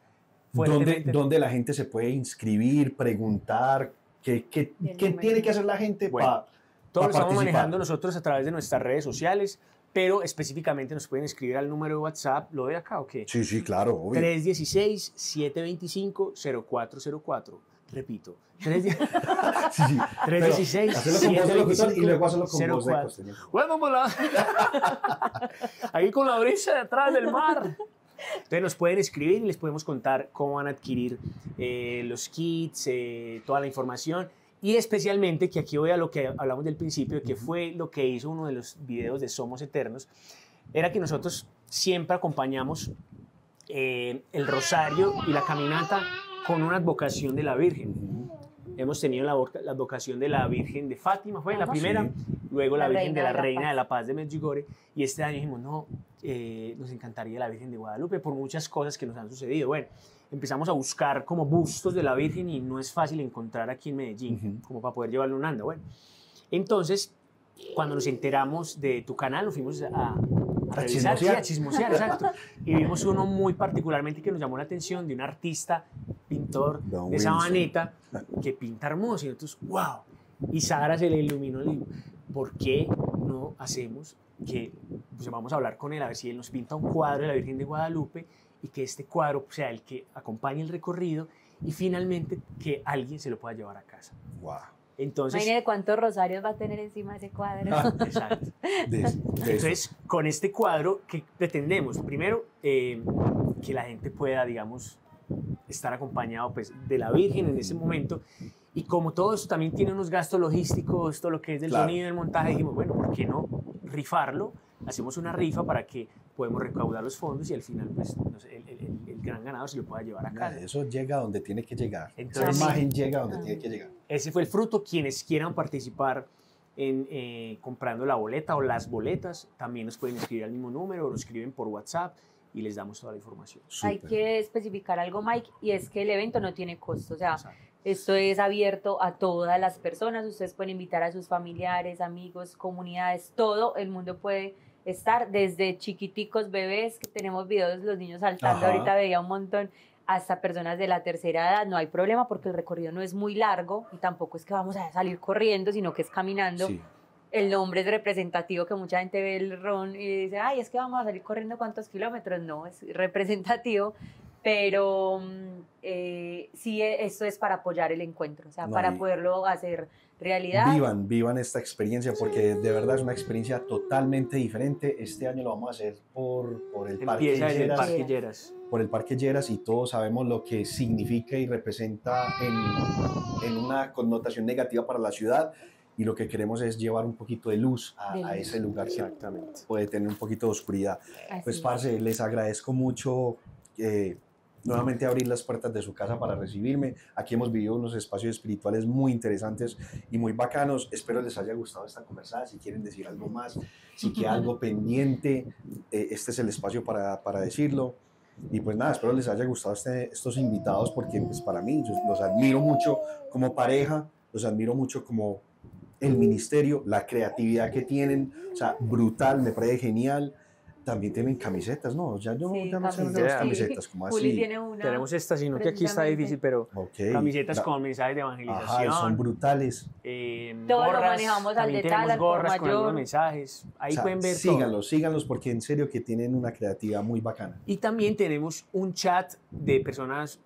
A: fuertemente.
D: ¿Dónde la gente se puede inscribir, preguntar? ¿Qué tiene que hacer la gente
A: Bueno,
D: para
A: todo lo estamos
D: participar?
A: manejando nosotros a través de nuestras redes sociales, pero específicamente nos pueden escribir al número de WhatsApp. ¿Lo doy acá o qué?
D: Sí, claro, obvio.
A: 316-725-0404. Repito, 316
D: Sí. Hacerlo con voz de locutor y luego hacerlo con voz de
A: 04.
D: costeño.
A: Bueno, ahí con la brisa de atrás del mar. Entonces nos pueden escribir y les podemos contar cómo van a adquirir los kits, toda la información. Y especialmente, que aquí voy a lo que hablamos del principio, que fue lo que hizo uno de los videos de Somos Eternos, era que nosotros siempre acompañamos el rosario y la caminata con una advocación de la Virgen. Hemos tenido la advocación de la Virgen de Fátima, fue la primera, luego la Virgen de la Reina de la Paz de Medjugorje, y este año dijimos, no, nos encantaría la Virgen de Guadalupe por muchas cosas que nos han sucedido. Bueno, empezamos a buscar como bustos de la Virgen y no es fácil encontrar aquí en Medellín, como para poder llevarle un anda. Bueno, entonces, cuando nos enteramos de tu canal, nos fuimos a revisar,
D: chismosear.
A: a chismosear, exacto. Y vimos uno muy particularmente que nos llamó la atención de un artista, pintor
D: Don
A: de
D: Wilson.
A: Sabaneta, que pinta hermoso. Y nosotros, wow. Y Sara se le iluminó, le dijo, ¿por qué no hacemos que, pues vamos a hablar con él, a ver si él nos pinta un cuadro de la Virgen de Guadalupe y que este cuadro sea el que acompañe el recorrido y finalmente que alguien se lo pueda llevar a casa?
D: Wow.
A: Entonces,
B: Imagínate cuántos rosarios va a tener encima ese cuadro.
A: exacto.
D: De eso.
A: Entonces, con este cuadro, ¿qué pretendemos? Primero, que la gente pueda, digamos, estar acompañado pues, de la Virgen en ese momento. Y como todo eso también tiene unos gastos logísticos, todo lo que es del
D: Claro.
A: sonido, del montaje, dijimos, bueno, ¿por qué no rifarlo? Hacemos una rifa para que podamos recaudar los fondos y al final pues, no sé, el gran ganado se lo pueda llevar a casa.
D: Eso llega donde tiene que llegar.
A: Entonces,
D: esa imagen llega donde tiene que llegar.
A: Ese fue el fruto. Quienes quieran participar en comprando la boleta o las boletas, también nos pueden escribir al mismo número, o lo escriben por WhatsApp y les damos toda la información.
B: Hay
D: Súper.
B: que especificar algo, Mike, y es que el evento no tiene costo. O sea,
A: Exacto.
B: esto es abierto a todas las personas. Ustedes pueden invitar a sus familiares, amigos, comunidades, todo el mundo puede estar, desde chiquiticos, bebés, que tenemos videos de los niños saltando,
D: Ajá.
B: ahorita veía un montón, hasta personas de la tercera edad. No hay problema porque el recorrido no es muy largo y tampoco es que vamos a salir corriendo, sino que es caminando.
D: Sí.
B: El nombre es representativo, que mucha gente ve el ron y dice, ay, es que vamos a salir corriendo ¿cuántos kilómetros? No, es representativo, pero sí, esto es para apoyar el encuentro, o sea,
D: No,
B: para
D: y-
B: poderlo hacer realidad.
D: Vivan esta experiencia porque de verdad es una experiencia totalmente diferente. Este año lo vamos a hacer por el Parque
A: Empieza en el
D: Lleras,
A: Parque Lleras.
D: por el Parque Lleras, y todos sabemos lo que significa y representa en una connotación negativa para la ciudad, y lo que queremos es llevar un poquito de luz a
B: De luz.
D: ese lugar que
A: Exactamente.
D: puede tener un poquito de oscuridad.
B: Así
D: Pues
B: es.
D: parce, les agradezco mucho nuevamente abrir las puertas de su casa para recibirme. Aquí hemos vivido unos espacios espirituales muy interesantes y muy bacanos. Espero les haya gustado esta conversada. Si quieren decir algo más, si queda algo pendiente, este es el espacio para decirlo. Y pues nada, espero les haya gustado estos invitados, porque pues para mí, yo los admiro mucho como pareja, los admiro mucho como el ministerio, la creatividad que tienen, o sea, brutal, me parece genial. También tienen camisetas, ¿no? Ya yo
B: Sí,
D: ya no sé de las
A: camisetas.
D: camisetas, como
B: Juli
D: así.
B: tiene una.
A: Tenemos esta, sino que aquí está
B: precisamente.
A: difícil, pero
D: Ok.
A: camisetas
D: La-
A: con mensajes de
D: Ajá,
A: evangelización.
D: son brutales.
B: Todo lo
A: gorras,
B: manejamos al
A: también
B: detalle,
A: tenemos
B: al por
A: gorras con
B: mayor.
A: algunos mensajes. Ahí
D: O sea,
A: pueden ver todo.
D: síganlos, porque en serio que tienen una creatividad muy bacana.
A: Y también tenemos un chat de personas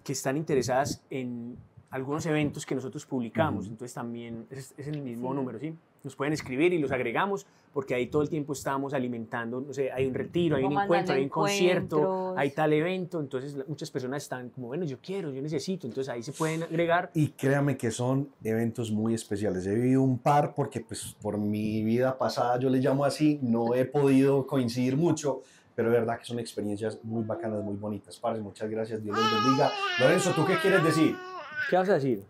A: que están interesadas en algunos eventos que nosotros publicamos.
D: Ujú.
A: Entonces también es el mismo
B: Sí.
A: número, ¿sí? Nos pueden escribir y los agregamos, porque ahí todo el tiempo estamos alimentando, no sé, hay un retiro, hay un
B: Como
A: encuentro, hay un
B: mandando
A: concierto,
B: encuentros.
A: hay tal evento. Entonces muchas personas están como, bueno, yo quiero, yo necesito. Entonces ahí se pueden agregar.
D: Y créanme que son eventos muy especiales. He vivido un par porque pues por mi vida pasada, yo le llamo así, no he podido coincidir mucho, pero de verdad que son experiencias muy bacanas, muy bonitas. Parce, muchas gracias, Dios les bendiga. Lorenzo, ¿tú qué quieres decir?
A: ¿Qué vas a decir?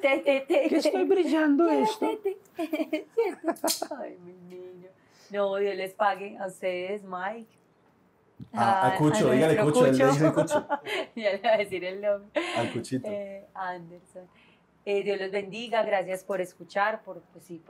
B: Que
A: estoy brillando esto.
B: Ay, mi niño. No, Dios les pague a ustedes, Mike.
D: A Cucho, dígale
B: nuestro
D: Cucho, él le dice Cucho.
B: Ya le voy a decir el nombre.
D: Al Cuchito.
B: Anderson. Dios los bendiga, gracias por escuchar, por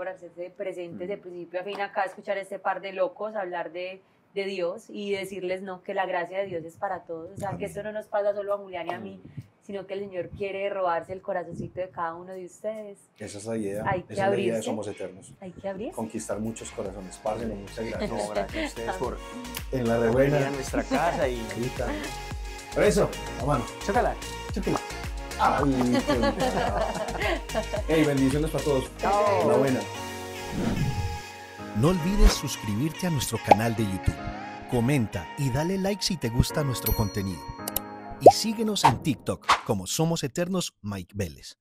B: hacerse presentes de principio a fin acá, escuchar a este par de locos hablar de Dios y decirles no, que la gracia de Dios es para todos, o sea, que esto no nos pasa solo a Julián y a mí, sino que el Señor quiere robarse el corazoncito de cada uno de ustedes.
D: Esa es la idea.
B: Hay que
D: Esa es la idea de
B: abrirse.
D: Somos Eternos.
B: Hay que abrir.
D: Conquistar muchos corazones. Parce, muchas gracias.
A: No, gracias a ustedes por
D: En la
A: venir a
D: rebuena.
A: nuestra casa y
D: Ahorita. Por eso, la mano.
A: chócala.
D: Chúquela. Ay, qué lindo. Hey, bendiciones para todos.
A: Chao.
D: La buena.
C: No olvides suscribirte a nuestro canal de YouTube. Comenta y dale like si te gusta nuestro contenido. Y síguenos en TikTok como Somos Eternos Mike Vélez.